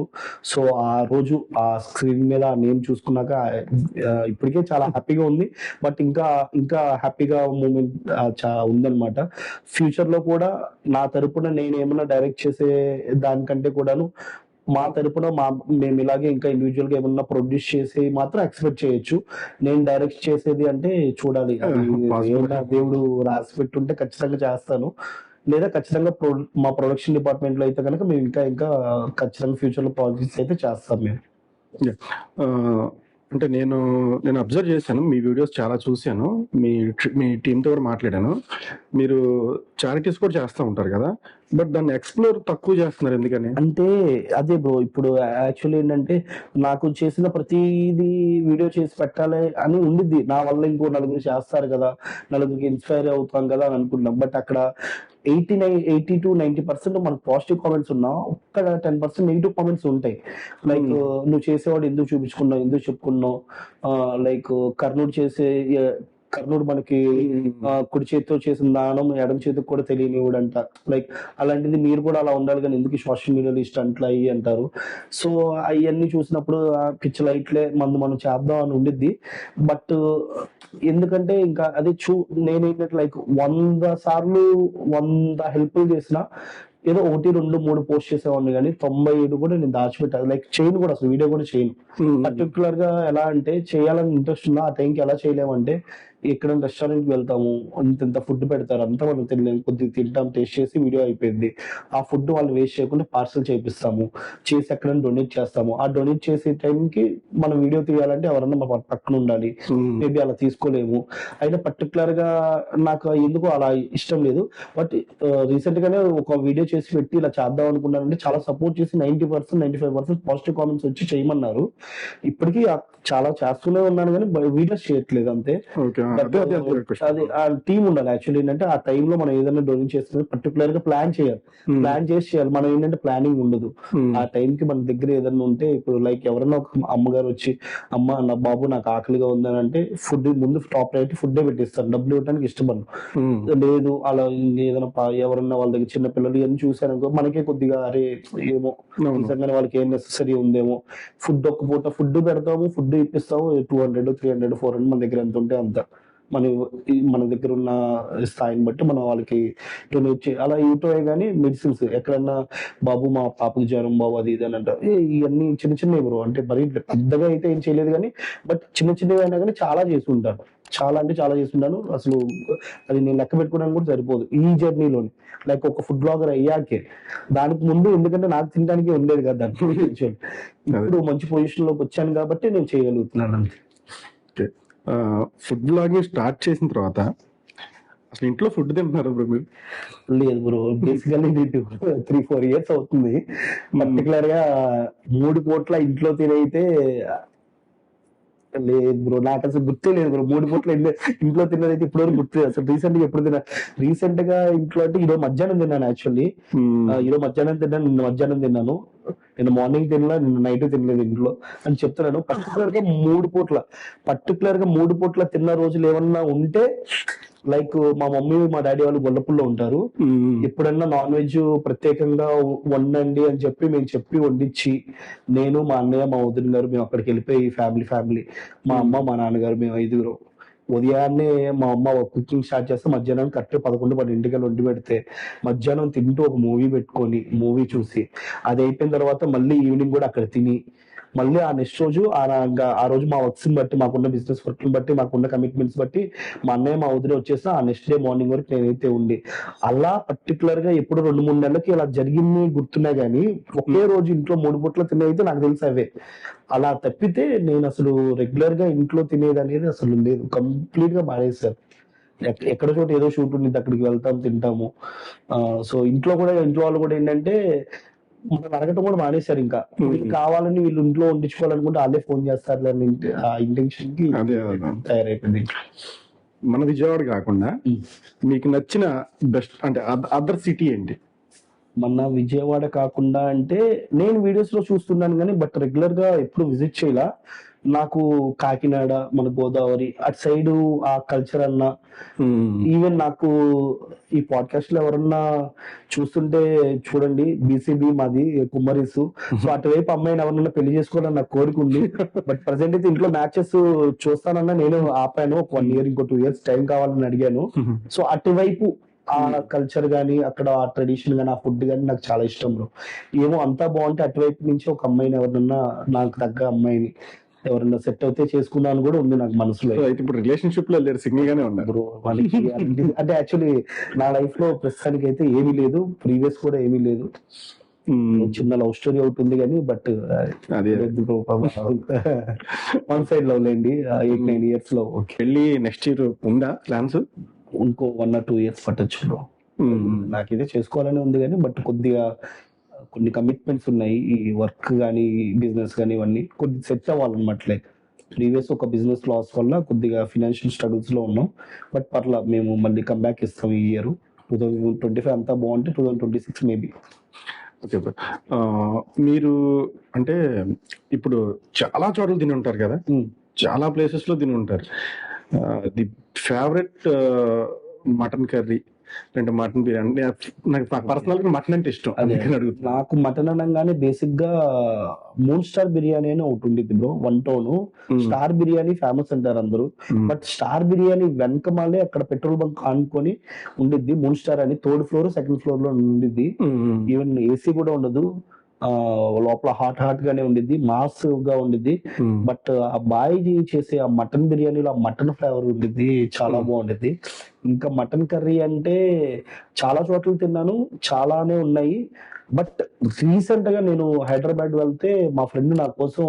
So ఆ రోజు ఆ స్క్రీన్ మీద ఆ నేమ్ చూసుకున్నాక ఇప్పటికే చాలా హ్యాపీగా ఉంది. బట్ ఇంకా హ్యాపీగా మూమెంట్ ఉందన్నమాట. ఫ్యూచర్ లో కూడా నా తరపున నేను ఏమైనా డైరెక్ట్ చేసే దానికంటే కూడాను మా తరపున మేము ఇలాగే ఇంకా ఇండివిజువల్ గా ఏమన్నా ప్రొడ్యూస్ చేసి మాత్రం ఎక్స్పెక్ట్ చేయొచ్చు. నేను డైరెక్ట్ చేసేది అంటే చూడాలి. దేవుడు రాసి పెట్టుంటే ఖచ్చితంగా చేస్తాను. లేదా ఖచ్చితంగా మా ప్రొడక్షన్ డిపార్ట్మెంట్ లో అయితే కనుక మేము ఇంకా ఖచ్చితంగా ఫ్యూచర్ లో ప్రాజెక్ట్స్ అయితే చేస్తాం మేము. అంటే నేను అబ్జర్వ్ చేశాను, మీ వీడియోస్ చాలా చూశాను, మీ టీంతో కూడా మాట్లాడాను. మీరు చారిటీస్ కూడా చేస్తూ ఉంటారు కదా, బట్ దాన్ని ఎక్స్ప్లోర్ తక్కువ చేస్తున్నారు ఎందుకని? అంటే అదే బ్రో, ఇప్పుడు యాక్చువల్లీ ఏంటంటే నాకు చేసిన ప్రతిదీ వీడియో చేసి పెట్టాలి అని ఉండిద్ది. నా వల్ల ఇంకో నలుగురు చేస్తారు కదా, నలుగురికి ఇన్స్పైర్ అవుతాం కదా అని అనుకుంటున్నాం. బట్ అక్కడ 80 to 90% మనకు పాజిటివ్ కామెంట్స్ ఉన్నా ఒక్క 10% నెగిటివ్ కామెంట్స్ ఉంటాయి. లైక్ నువ్వు చేసేవాడు ఎందుకు చూపించుకున్నావు, ఎందుకు చెప్పుకున్నావు, లైక్ కర్ణుడు మనకి కుడి చేతితో చేసిన దానం ఎడమ చేతికి కూడా తెలియనివాడంట. లైక్ అలాంటిది మీరు కూడా అలా ఉండాలి కానీ ఎందుకు సోషల్ మీడియాలో ఇష్టంట్లు అయ్యి అంటారు. సో అవన్నీ చూసినప్పుడు పిచ్చి లైట్లే మనం చేద్దాం అని ఉండిద్ది. బట్ ఎందుకంటే ఇంకా అది నేనేంటంటే లైక్ 100 సార్లు 100 హెల్ప్లు చేసిన ఏదో 1, 2, 3 పోస్ట్ చేసేవాడిని కానీ 97 కూడా నేను దాచిపెట్టాను. లైక్ చేయను కూడా, అసలు వీడియో కూడా చేయను. పర్టికులర్ గా ఎలా అంటే చేయాలని ఇంట్రెస్ట్ ఉన్నా ఆ టైంకి ఎలా చేయలేమంటే ఎక్కడైనా రెస్టారెంట్ కి వెళ్తాము, ఇంత ఫుడ్ పెడతారు, అంతా మనం తినలేము, కొద్దిగా తింటాం, టేస్ట్ చేసి వీడియో అయిపోయింది. ఆ ఫుడ్ వాళ్ళు వేస్ట్ చేయకుండా పార్సల్ చేపిస్తాము, చేసి ఎక్కడైనా డొనేట్ చేస్తాము. ఆ డొనేట్ చేసే టైంకి మనం వీడియో తీయాలంటే ఎవరన్నా మా పక్కన ఉండాలి, మేబీ అలా తీసుకోలేము. అయినా పర్టికులర్ గా నాకు ఎందుకు అలా ఇష్టం లేదు. బట్ రీసెంట్ గానే ఒక వీడియో చేసి పెట్టి ఇలా చేద్దాం అనుకున్నానంటే చాలా సపోర్ట్ చేసి 90% 95% పాజిటివ్ కామెంట్స్ వచ్చి చేయమన్నారు. ఇప్పటికీ చాలా చేస్తూనే ఉన్నాను కానీ వీడియోస్ చేయట్లేదు అంతే. ఓకే. బట్ అదే అదే అదే అది క్వశ్చన్. ఆ టీం ఉండాలి. యాక్చువల్లీ ఏంటంటే ఆ టైంలో మనం ఏదైనా డొనేట్ చేస్తే పర్టికులర్ గా ప్లాన్ చేయాలి, ప్లాన్ చేసి చేయాలి. మనం ఏంటంటే ప్లానింగ్ ఉండదు. ఆ టైంకి మన దగ్గర ఏదైనా ఉంటే, ఇప్పుడు లైక్ ఎవరైనా ఒక అమ్మగారు వచ్చి అమ్మ నా బాబు నాకు ఆకలిగా ఉందని అంటే ఫుడ్ ముందు టాప్ రైట్ ఫుడ్ పెట్టిస్తాను, డబ్బులు ఇవ్వడానికి ఇష్టపడను. లేదు అలా ఏదైనా ఎవరన్నా వాళ్ళ దగ్గర చిన్న పిల్లలు ఇవన్నీ చూసారనుకో మనకే కొద్దిగా అరే ఏమో నిజంగానే వాళ్ళకి ఏం నెసెసరీ ఉందేమో. ఫుడ్ ఒక్క పూట ఫుడ్ పెడతాము, ఫుడ్ ఇప్పిస్తాము, 200 300 400 మన దగ్గర ఎంత ఉంటే అంత మన దగ్గర ఉన్న స్థాయిని బట్టి మనం వాళ్ళకి డొనేట్ చేయాలి. అలా ఇవ్వటమే కానీ మెడిసిన్స్ ఎక్కడన్నా బాబు మా పాపకి జ్వరం బాబు అది ఇది అని అంటారు. ఇవన్నీ చిన్న చిన్నవి బ్రో, అంటే మరీ పెద్దగా అయితే ఏం చేయలేదు కానీ బట్ చిన్న చిన్నవి అయినా కానీ చాలా చేసి ఉంటాను. చాలా అంటే చాలా చేస్తుంటాను. అసలు అది నేను లెక్క పెట్టుకోవడానికి కూడా సరిపోదు ఈ జర్నీలోని. లైక్ ఒక ఫుడ్ బ్లాగర్ అయ్యాకే, దానికి ముందు ఎందుకంటే నాకు తినడానికి ఉండేది కదా దానికి. ఇప్పుడు మంచి పొజిషన్ లోకి వచ్చాను కాబట్టి నేను చేయగలుగుతున్నాను అంతే. ఫుడ్ బ్లాగింగ్ స్టార్ట్ చేసిన తర్వాత అసలు ఇంట్లో ఫుడ్ తింటున్నారు బ్రో మీరు? లేదు బ్రో, బేసికల్లీ 3-4 years అవుతుంది. పర్టికులర్ గా 3 పూట్ల ఇంట్లో తినైతే లేదు బ్రో, నాకు అసలు గుర్తే లేదు బ్రో. 3 పూట్ల ఇంట్లో తిన్నదైతే ఇప్పుడు వరకు గుర్తు లేదు. అసలు రీసెంట్ గా ఎప్పుడు తిన్నా, రీసెంట్ గా ఇంట్లో అంటే ఈరోజు మధ్యాహ్నం తిన్నాను. యాక్చువల్లీ ఈరోజు మధ్యాహ్నం తిన్నాను, నిన్న మధ్యాహ్నం తిన్నాను, నిన్న మార్నింగ్ తినలా, నిన్న నైట్ తినలేదు ఇంట్లో అని చెప్తున్నాను. పర్టికులర్ గా 3 పూట్ల తిన్న రోజులు ఏమన్నా ఉంటే లైక్ మా మమ్మీ మా డాడీ వాళ్ళు గొల్లపుల్లో ఉంటారు. ఎప్పుడన్నా నాన్ వెజ్ ప్రత్యేకంగా వండండి అని చెప్పి మేము చెప్పి వండించి, నేను మా అన్నయ్య మా వదిన గారు మేము అక్కడికి వెళ్ళిపోయి ఫ్యామిలీ మా అమ్మ మా నాన్నగారు మేము 5 ఉదయాన్నే మా అమ్మ కుకింగ్ స్టార్ట్ చేస్తే మధ్యాహ్నం కరెక్ట్ 11-12 వండి పెడితే మధ్యాహ్నం తింటూ ఒక మూవీ పెట్టుకొని మూవీ చూసి అది అయిపోయిన తర్వాత మళ్ళీ ఈవినింగ్ కూడా అక్కడ తిని మళ్ళీ ఆ నెక్స్ట్ రోజు ఆ రోజు మా వర్క్స్ బట్టి, మాకున్న బిజినెస్ వర్క్ బట్టి, మాకున్న కమిట్మెంట్స్ బట్టి మా అన్నయ్య మా వదిలే వచ్చేస్తే ఆ నెక్స్ట్ డే మార్నింగ్ వరకు నేనైతే ఉండి అలా పర్టికులర్ గా ఎప్పుడు 2-3 నెలలకి ఇలా జరిగింది గుర్తున్నాయి. కానీ ఒకే రోజు ఇంట్లో 3 పూట్ల తినేది నాకు తెలిసి అవే. అలా తప్పితే నేను అసలు రెగ్యులర్ గా ఇంట్లో తినేది అనేది అసలు లేదు, కంప్లీట్ గా మానేశాను. ఎక్కడ చోట ఏదో షూట్ ఉంది అక్కడికి వెళ్తాం తింటాము. సో ఇంట్లో వాళ్ళు కూడా ఏంటంటే మనం అడగటం కూడా మానేశారు. ఇంకా కావాలని వీళ్ళు ఇంట్లో వండించుకోవాలనుకుంటే వాళ్ళే ఫోన్ చేస్తారు ఆ ఇంటెన్షన్ కి తయారైపోయింది. మన విజయవాడ కాకుండా మీకు నచ్చిన బెస్ట్ అంటే అదర్ సిటీ ఏంటి? మన విజయవాడ కాకుండా అంటే నేను వీడియోస్ లో చూస్తున్నాను కానీ బట్ రెగ్యులర్ గా ఎప్పుడు విజిట్ చేయాల. నాకు కాకినాడ, మన గోదావరి అటు సైడ్ ఆ కల్చర్ అన్న, ఈవెన్ నాకు ఈ పాడ్కాస్ట్ లో ఎవరన్నా చూస్తుంటే చూడండి, బీసీబీ మాది కుమ్మరీసు. సో అటువైపు అమ్మాయిని ఎవరన్నా పెళ్లి చేసుకోవాలని నాకు కోరిక ఉంది. బట్ ప్రజెంట్ అయితే ఇంట్లో మ్యాచెస్ చూస్తానన్నా నేను ఆపాను. ఒక 1 year ఇంకో 2 years టైం కావాలని అడిగాను. సో అటువైపు ఆ కల్చర్ గానీ, అక్కడ ఆ ట్రెడిషన్ గానీ, ఆ ఫుడ్ గానీ నాకు చాలా ఇష్టం బ్రో. ఏమో అంతా బాగుంటే అటువైపు నుంచి ఒక అమ్మాయిని ఎవరన్నా, నాకు తగ్గ అమ్మాయిని ఎవరన్నా సెట్ అయితే చేసుకున్నాను కూడా ఉంది నాకు మనసులో. అయితే ఇప్పుడు రిలేషన్షిప్ లో లేరు, సింగిల్ గానే ఉన్నారు బ్రో. వాళ్ళకి అంటే యాక్చువల్లీ నా లైఫ్ లో ప్రస్తుతానికి అయితే ఏమీ లేదు, ప్రీవియస్ కూడా ఏమీ లేదు. చిన్న లవ్ స్టోరీ ఒకటి ఉంది కానీ బట్ అదే 1 side లవ్ లేండి. 8-9 years లో వెళ్ళి నెక్స్ట్ ఇయర్ ఉందా ప్లాన్స్? ఇంకో 1 or 2 years పట్టొచ్చు బ్రో. నాకైతే చేసుకోవాలని ఉంది కానీ బట్ కొద్దిగా కొన్ని కమిట్మెంట్స్ ఉన్నాయి. ఈ వర్క్ కానీ, బిజినెస్ కానీ ఇవన్నీ కొద్దిగా సెట్ అవ్వాలన్నమాట. లైక్ ప్రీవియస్ ఒక బిజినెస్ లాస్ వల్ల కొద్దిగా ఫినాన్షియల్ స్ట్రగుల్స్ లో ఉన్నాం. బట్ పర్లా మేము మళ్ళీ కంబ్యాక్ ఇస్తాం ఈ ఇయర్. 2025 అంతా బాగుంటే 2026 మేబీ. ఓకే. మీరు అంటే ఇప్పుడు చాలా చోట్ల తిని ఉంటారు కదా, చాలా ప్లేసెస్ లో తిని ఉంటారు. ది ఫేవరెట్ మటన్ కర్రీ అంటే మటన్ బిర్యానీ, నాకు పర్సనల్ గా మటన్ అంటే ఇష్టం. నాకు మటన్ అనగానే బేసిక్ గా 3 star బిర్యానీ అని ఒకటి ఉండిద్ది bro. 1 town star biryani famous అంటారు అందరూ. బట్ స్టార్ బిర్యానీ వెనకమాలే అక్కడ పెట్రోల్ బంక్ ఆనుకొని ఉండిద్ది 3 star అని. 3rd floor 2nd floor లో ఉండిద్ది. ఈవెన్ ఏసీ కూడా ఉండదు. లోపల హాట్ గానే ఉండిద్ది, మాస్ గా ఉండిద్ది. బట్ ఆ బాయ్ చేసే ఆ మటన్ బిర్యానీలో ఆ మటన్ ఫ్లేవర్ ఉండిద్ది, చాలా బాగుండిద్ది. ఇంకా మటన్ కర్రీ అంటే చాలా చోట్ల తిన్నాను, చాలానే ఉన్నాయి. బట్ రీసెంట్ గా నేను హైదరాబాద్ వెళ్తే మా ఫ్రెండ్ నా కోసం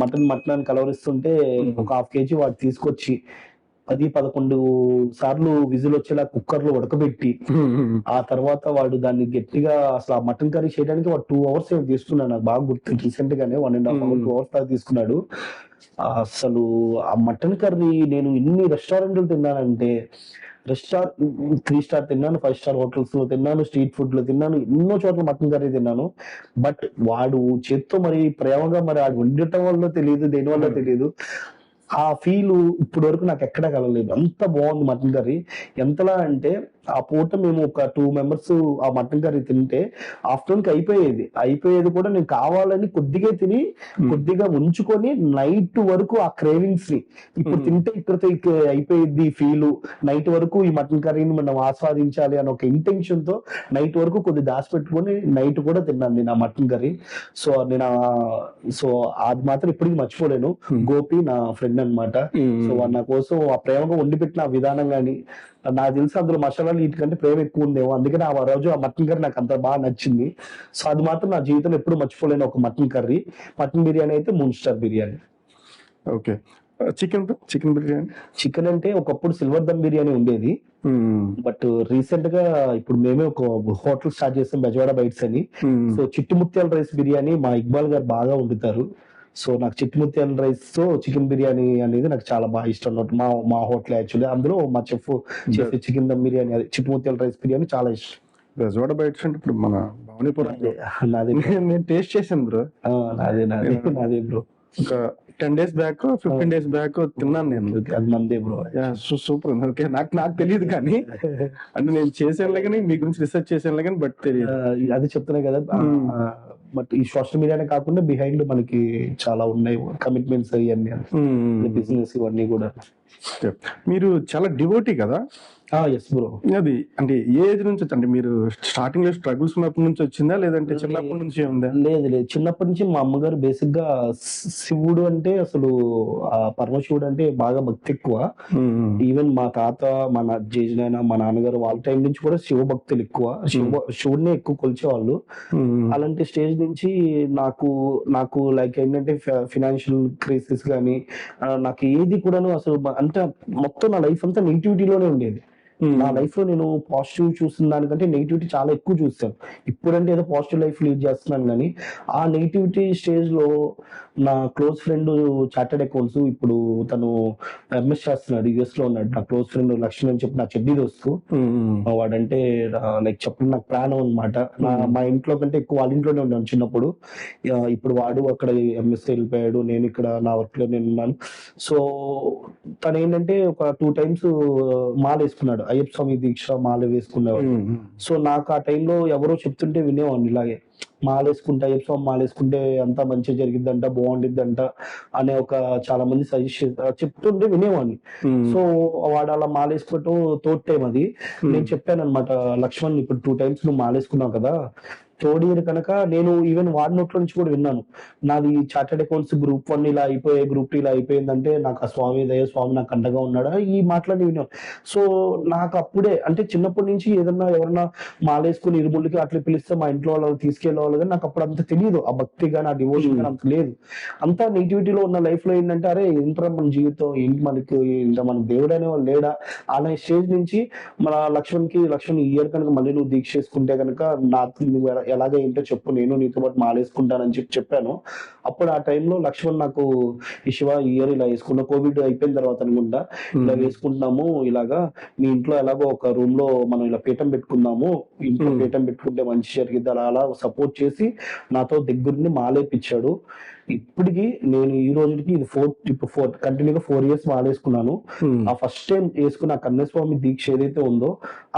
మటన్ అని కలవరిస్తుంటే ఒక హాఫ్ కేజీ వాడు తీసుకొచ్చి 10-11 సార్లు విజిల్ వచ్చేలా కుక్కర్ లో ఉడకబెట్టి, ఆ తర్వాత వాడు దాన్ని గట్టిగా అసలు ఆ మటన్ కర్రీ చేయడానికి వాడు 2 hours ఏమో తీసుకున్నాడు. నాకు బాగా గుర్తు, రీసెంట్ గానే 1.5 hour 2 hours దాకా తీసుకున్నాడు. అసలు ఆ మటన్ కర్రీ నేను ఎన్ని రెస్టారెంట్లు తిన్నానంటే, 3 స్టార్ తిన్నాను, 5 స్టార్ హోటల్స్ లో తిన్నాను, స్ట్రీట్ ఫుడ్ లో తిన్నాను, ఎన్నో చోట్ల మటన్ కర్రీ తిన్నాను. బట్ వాడు చేత్తో మరి ప్రేమగా మరి అది వండటం వల్ల తెలియదు, దేని వల్ల తెలియదు, ఆ ఫీల్ ఇప్పటి వరకు నాకు ఎక్కడా కలగలేదు. అంత బాగుంది మటన్ కర్రీ. ఎంతలా అంటే ఆ పూట మేము ఒక 2 members ఆ మటన్ కర్రీ తింటే ఆఫ్టర్నూన్ కి అయిపోయేది కూడా నేను కావాలని కొద్దిగా తిని కొద్దిగా ఉంచుకొని నైట్ వరకు ఆ క్రేవింగ్స్ ని, ఇప్పుడు తింటే ఇక్కడతో అయిపోయింది ఫీల్, నైట్ వరకు ఈ మటన్ కర్రీని మనం ఆస్వాదించాలి అని ఒక ఇంటెన్షన్ తో నైట్ వరకు కొద్ది దాచిపెట్టుకొని నైట్ కూడా తిన్నాను నేను ఆ మటన్ కర్రీ. సో అది మాత్రం ఇప్పటికీ మర్చిపోలేను. గోపి నా ఫ్రెండ్ అన్నమాట. సో వాడు నా కోసం ఆ ప్రేమగా వండి పెట్టిన ఆ విధానం గాని, నాకు తెలిసి అందులో మసాలాలు వీటికంటే ప్రేమ ఎక్కువ ఉందేమో, అందుకని ఆ రోజు ఆ మటన్ కర్రీ నాకు అంత బాగా నచ్చింది. సో అది మాత్రం నా జీవితంలో ఎప్పుడు మర్చిపోలేను ఒక మటన్ కర్రీ. మటన్ బిర్యానీ అయితే 3 star biryani. Okay. Chicken biryani, chicken అంటే ఒకప్పుడు సిల్వర్ దమ్ బిర్యానీ ఉండేది. బట్ రీసెంట్ గా ఇప్పుడు మేమే ఒక హోటల్ స్టార్ట్ చేసాం, బెజవాడ బైట్స్ అని. సో చిట్టుముత్యాల రైస్ బిర్యానీ మా ఇక్బాల్ గారు బాగా వండుతారు. సో నాకు చిట్టుముత్యాల రైస్ తో చికెన్ బిర్యానీ అనేది నాకు చాలా బాగా ఇష్టం అన్నమాట. మా హోటల్ యాక్చువల్లీ, అందులో మా చెఫ్ చేసే చికెన్ దమ్ బిర్యానీ, అది చిట్టుముత్యాల రైస్ బిర్యానీ చాలా ఇష్టం. బెజవాడ బైట్స్ అంటే ఇప్పుడు మన భవానీపురం నాదే నేను టేస్ట్ చేశాను బ్రో. నాదే బ్రో. ఒక 10 days బ్యాక్ 15 days బ్యాక్ తిన్నాను నేను. అది మందే బ్రో. సూపర్. ఓకే, నాకు తెలియదు కానీ అంటే నేను చేసానులే కానీ, మీ గురించి రీసెర్చ్ చేసానులే కానీ, బట్ తెలియదు. అది చెప్తున్నా కదా. బట్ ఈ సోషల్ మీడియానే కాకుండా బిహైండ్ మనకి చాలా ఉన్నాయి కమిట్మెంట్స్ అవన్నీ, బిజినెస్ ఇవన్నీ కూడా. మీరు చాలా డివోటీ కదా? Yes bro. అది అంటే ఏ ఏజ్ నుంచి అంటే మీరు స్టార్టింగ్ లో స్ట్రగుల్స్ ఉన్నప్పటి నుంచి వచ్చిందా, లేదంటే చిన్నప్పటి నుంచి ఉందా? లేదు, చిన్నప్పటి నుంచి మా అమ్మగారు బేసిక్ గా శివుడు అంటే అసలు ఆ పరమశివుడు అంటే బాగా భక్తి ఎక్కువ. ఈవెన్ మా తాత, మా జేజనైనా, మా నాన్నగారు వాళ్ళ టైం నుంచి కూడా శివ భక్తులు ఎక్కువ, శివుడినే ఎక్కువ కొలిచేవాళ్ళు. అలాంటి స్టేజ్ నుంచి నాకు లైక్ ఏంటంటే ఫినాన్షియల్ క్రైసిస్ కానీ, నాకు ఏది కూడాను అసలు అంటే మొత్తం నా లైఫ్ అంతా నెగిటివిటీలోనే ఉండేది. నా లైఫ్ లో నేను పాజిటివ్ చూసిన దానికంటే నెగిటివిటీ చాలా ఎక్కువ చూస్తాను. ఇప్పుడంటే ఏదో పాజిటివ్ లైఫ్ లీడ్ చేస్తున్నాను కానీ, ఆ నెగిటివిటీ స్టేజ్ లో నా క్లోజ్ ఫ్రెండ్ చార్టెడ్ అకౌంట్స్, ఇప్పుడు తను ఎంఎస్ చేస్తున్నాడు, యుఎస్ లో ఉన్నాడు. నా క్లోజ్ ఫ్రెండ్ లక్ష్మణ్ అని చెప్పి నా చెడ్డీ దోస్తు. వాడంటే లైక్ చెప్పడం నాకు ప్రాణం అనమాట. మా ఇంట్లో కంటే ఎక్కువ వాళ్ళ ఇంట్లోనే ఉన్నాను చిన్నప్పుడు. ఇప్పుడు వాడు అక్కడ ఎంఎస్ వెళ్ళిపోయాడు, నేను ఇక్కడ నా వర్క్ లో నేను ఉన్నాను. సో తను ఏంటంటే ఒక 2 times మాల వేసుకున్నాడు, అయ్యప్ప స్వామి దీక్ష మాల వేసుకునేవాడు. సో నాకు ఆ టైంలో ఎవరో చెప్తుంటే వినేవాడిని, ఇలాగే మాలేసుకుంటే అయ్యప్ప స్వామి మాలేసుకుంటే అంతా మంచిగా జరిగిద్దంట, బాగుండిద్దంట అనే ఒక చాలా మంది సజెషన్ చెప్తుంటే వినేవాడిని. సో వాడు అలా మాలేసుకోవటం థర్డ్ టైం అది. నేను చెప్పాను అనమాట, లక్ష్మణ్ ఇప్పుడు 2 times నువ్వు మాలేసుకున్నావు కదా, థర్డ్ ఇయర్ కనుక నేను ఈవెన్ వాడి నోట్ల నుంచి కూడా విన్నాను, నాది చార్టెడ్ అకౌంట్స్ గ్రూప్ 1 ఇలా అయిపోయాయి, గ్రూప్ 2 ఇలా అయిపోయిందంటే నాకు ఆ స్వామి దయ, స్వామి నాకు అండగా ఉన్నాడా, ఈ మాటలన్నీ విన్నాను. సో నాకు అప్పుడే అంటే చిన్నప్పటి నుంచి ఏదన్నా ఎవరన్నా మాలేసుకుని ఇరుముళ్ళకి అట్లా పిలిస్తే మా ఇంట్లో వాళ్ళు తీసుకెళ్ళేవాళ్ళు, కానీ నాకు అప్పుడు అంత తెలియదు, ఆ భక్తి కానీ ఆ డివోషన్ కానీ అంత లేదు. అంతా నెగిటివిటీలో ఉన్న లైఫ్ లో ఏంటంటే, అరే ఏంట్రా మన జీవితం ఏంటి, మనకి ఇంకా మన దేవుడు అనేవాళ్ళు లేడా అనే స్టేజ్ నుంచి మన లక్ష్మణ్ ఈ ఇయర్ కనుక మళ్ళీ నువ్వు దీక్ష చేసుకుంటే కనుక నాకు ఎలాగ ఏంటో చెప్పు, నేను నీతో పాటు మాలేసుకుంటానని చెప్పాను. అప్పుడు ఆ టైంలో లక్ష్మణ్ నాకు ఈ శివ ఈ ఇయర్ ఇలా వేసుకున్నా, కోవిడ్ అయిపోయిన తర్వాత అనుకుంటా, ఇలా వేసుకుంటున్నాము, ఇలాగా మీ ఇంట్లో ఎలాగో ఒక రూమ్ లో మనం ఇలా పీఠం పెట్టుకుందాము, ఇంట్లో పీఠం పెట్టుకుంటే మంచి జరిగిద్ది, అలా సపోర్ట్ చేసి నాతో దగ్గరుండి మాలేపించాడు. ఇప్పటికి నేను ఈ రోజుకి ఇది కంటిన్యూగా 4 years మాలేసుకున్నాను. ఆ ఫస్ట్ టైం వేసుకున్న కన్యస్వామి దీక్ష ఏదైతే ఉందో,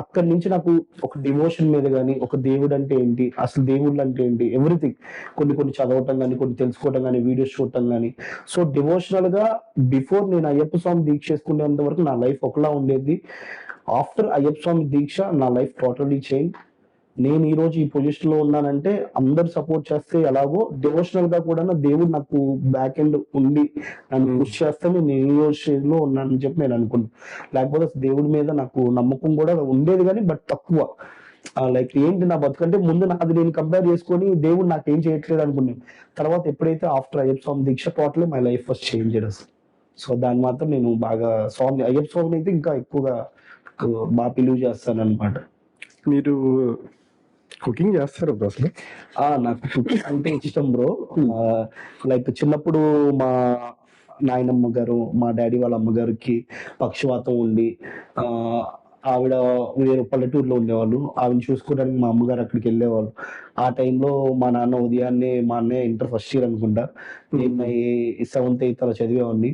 అక్కడి నుంచి నాకు ఒక డివోషన్ మీద గానీ, ఒక దేవుడు అంటే ఏంటి, అసలు దేవుళ్ళు అంటే ఏంటి, ఎవ్రీథింగ్ కొన్ని చదవటం కానీ, కొన్ని తెలుసుకోవటం కానీ, వీడియోస్ చూడటం కానీ. సో డివోషనల్ గా బిఫోర్ నేను అయ్యప్ప స్వామి దీక్ష చేసుకునేంత వరకు నా లైఫ్ ఒకలా ఉండేది. ఆఫ్టర్ అయ్యప్ప స్వామి దీక్ష నా లైఫ్ టోటలీ చేంజ్. నేను ఈ రోజు ఈ పొజిషన్ లో ఉన్నానంటే అందరు సపోర్ట్ చేస్తే ఎలాగో డివోషనల్ గా కూడా దేవుడు నాకు బ్యాక్ ఎండ్ ఉండి నన్ను పుష్ చేస్తే నేను ఈ స్టేజ్ లో ఉన్నానని చెప్పి నేను అనుకున్నాను. లేకపోతే అసలు దేవుడి మీద నాకు నమ్మకం కూడా ఉండేది కానీ బట్ తక్కువ. లైక్ ఏంటి నా బతుకంటే ముందు నాది నేను కంపేర్ చేసుకొని దేవుడు నాకేం చేయట్లేదు అనుకున్నాను. తర్వాత ఎప్పుడైతే ఆఫ్టర్ అయ్యప్ప స్వామి దీక్ష totally my life was changed. So దాన్ని మాత్రం నేను బాగా స్వామి అయ్యప్ప స్వామిని అయితే ఇంకా ఎక్కువగా బాగా పిలువ చేస్తాను అనమాట. మీరు కుకింగ్ చేస్తారు బ్రో అసలు? నాకు కుకింగ్ అంటే ఇష్టం బ్రో. లైక్ చిన్నప్పుడు మా నాయనమ్మ గారు మా డాడీ వాళ్ళ అమ్మగారికి పక్షవాతం ఉండి ఆ ఆవిడ వేరే పల్లెటూరులో ఉండేవాళ్ళు. ఆవిడని చూసుకోవడానికి మా అమ్మగారు అక్కడికి వెళ్ళేవాళ్ళు. ఆ టైంలో మా నాన్న ఉదయాన్నే, మా అన్నయ్య ఇంటర్ ఫస్ట్ ఇయర్ అనుకుంటా, నేను 7th 8th అలా చదివేవాడిని.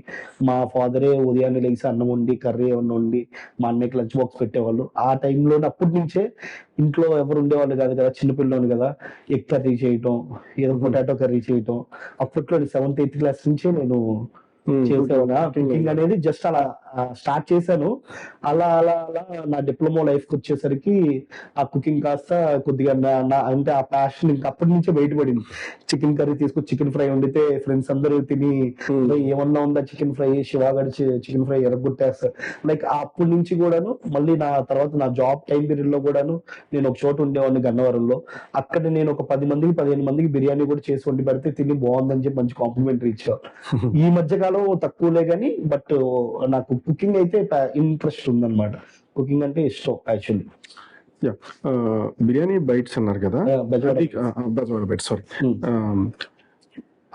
మా ఫాదరే ఉదయాన్నే లేచి అన్నం వండి కర్రీ ఏమన్నా వండి మా అన్నయ్యకి లంచ్ బాక్స్ పెట్టేవాళ్ళు. ఆ టైంలో అప్పటి నుంచే ఇంట్లో ఎవరు ఉండేవాళ్ళు కాదు కదా, చిన్నపిల్లని కదా, ఎగ్ కర్రీ చేయటం, ఏదో పొటాటో కర్రీ చేయటం. అప్పట్లో 7th 8th క్లాస్ నుంచే నేను చేసేవాడు. కుకింగ్ అనేది జస్ట్ అలా స్టార్ట్ చేశాను. అలా అలా అలా నా డిప్లొమా లైఫ్ కి వచ్చేసరికి ఆ కుకింగ్ కాస్త కొద్దిగా అంటే ఆ ప్యాషన్ ఇంకా అప్పటి నుంచే బయటపడింది. చికెన్ కర్రీ తీసుకొచ్చి చికెన్ ఫ్రై వండితే ఫ్రెండ్స్ అందరూ తిని ఏమన్నా ఉందా చికెన్ ఫ్రై, శివాగడి చికెన్ ఫ్రై ఎరగొట్టేస్తారు. లైక్ అప్పటి నుంచి కూడాను మళ్ళీ నా తర్వాత నా జాబ్ టైం పీరియడ్ లో కూడాను నేను ఒక చోట ఉండేవాడిని గన్నవరంలో. అక్కడ నేను ఒక 10 మందికి 15 మందికి బిర్యానీ కూడా చేసి వండి పెడితే తిని బాగుందని చెప్పి మంచి కాంప్లిమెంటరీ ఇచ్చారు. ఈ మధ్య కాలం తక్కువలే కానీ బట్ నాకు కుకింగ్ అయితే ఇంట్రెస్ట్ ఉందన్నమాట. కుకింగ్ అంటే ఇష్టం యాక్చువల్లీ. బిర్యానీ బైట్స్ అన్నారు కదా, బెజవాడ బైట్స్, సారీ.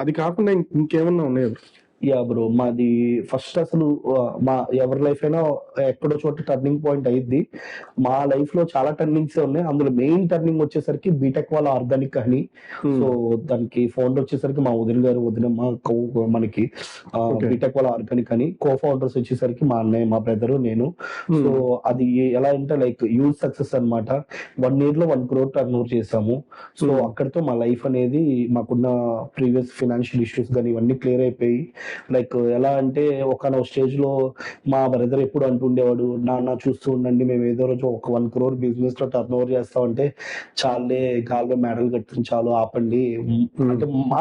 అది కాకుండా ఇంకేమన్నా ఉన్నాయా? యా బ్రో, మాది ఫస్ట్ అసలు మా ఎవరి లైఫ్ అయినా ఎక్కడో చోట టర్నింగ్ పాయింట్ అయ్యిద్ది. మా లైఫ్ లో చాలా టర్నింగ్స్ ఉన్నాయి. అందులో మెయిన్ టర్నింగ్ వచ్చేసరికి బీటెక్ వాళ్ళ ఆర్గానిక్ అని. సో దానికి ఫౌండర్ వచ్చేసరికి మా వదిన మనకి బీటెక్ వాళ్ళ ఆర్గానిక్ అని. కో ఫౌండర్స్ వచ్చేసరికి మా అన్నయ్య, మా బ్రదర్, నేను. సో అది ఎలా అంటే లైక్ యూజ్ సక్సెస్ అనమాట. 1 year లో 1 crore టర్న్ ఓవర్ చేసాము. సో అక్కడితో మా లైఫ్ అనేది, మాకున్న ప్రీవియస్ ఫైనాన్షియల్ ఇష్యూస్ కానీ ఇవన్నీ క్లియర్ అయిపోయి, లైక్ ఎలా అంటే ఒక స్టేజ్ లో మా బ్రదర్ ఎప్పుడు అంటుండేవాడు, నాన్న చూస్తూ ఉండండి, మేము ఏదో రోజు ఒక 1 crore బిజినెస్ లో టర్న్ ఓవర్ చేస్తామంటే చాలే, గాల్లో మెడల్ కట్టిన చాలు, ఆపండి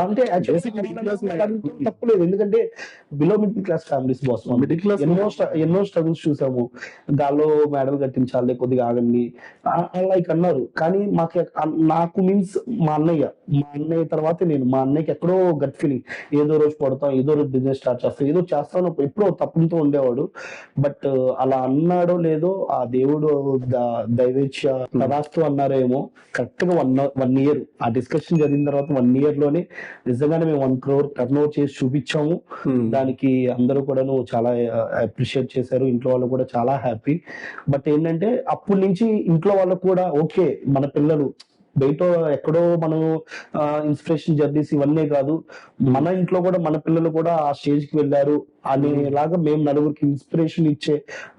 అంటే తప్పలేదు. ఎందుకంటే below middle class families boss, middle class ఎన్నో స్ట్రగుల్స్ చూసాము. గాల్లో మెడల్ కట్టించాలే, కొద్దిగా ఆగండి లైక్ అన్నారు. కానీ నాకు మీన్స్ మా అన్నయ్య తర్వాత నేను, మా అన్నయ్యకి ఎక్కడో గట్ ఫీలింగ్, ఏదో రోజు పడతాం, ఏదో రోజు బిజినెస్ స్టార్ట్ చేస్తాం, ఏదో చేస్తాను ఎప్పుడో తప్పులతో ఉండేవాడు. బట్ అలా అన్నాడో లేదో ఆ దేవుడు దైవేచ్ఛ తదాస్తు అన్నారేమో. కరెక్ట్ గా 1 year ఆ డిస్కషన్ జరిగిన తర్వాత 1 year లోనే నిజంగానే మేము 1 crore టర్న్ ఓవర్ చేసి చూపించాము. దానికి అందరూ కూడా చాలా అప్రిషియేట్ చేశారు. ఇంట్లో వాళ్ళు కూడా చాలా హ్యాపీ. బట్ ఏంటంటే అప్పటి నుంచి ఇంట్లో వాళ్ళకు కూడా ఓకే, మన పిల్లలు బయట ఎక్కడో మనం ఇన్స్పిరేషన్ జర్నీస్ ఇవన్నీ కాదు, మన ఇంట్లో కూడా మన పిల్లలు కూడా ఆ స్టేజ్ కి వెళ్ళారు అనేలాగా మేము నలుగురికి ఇన్స్పిరేషన్ ఇచ్చే,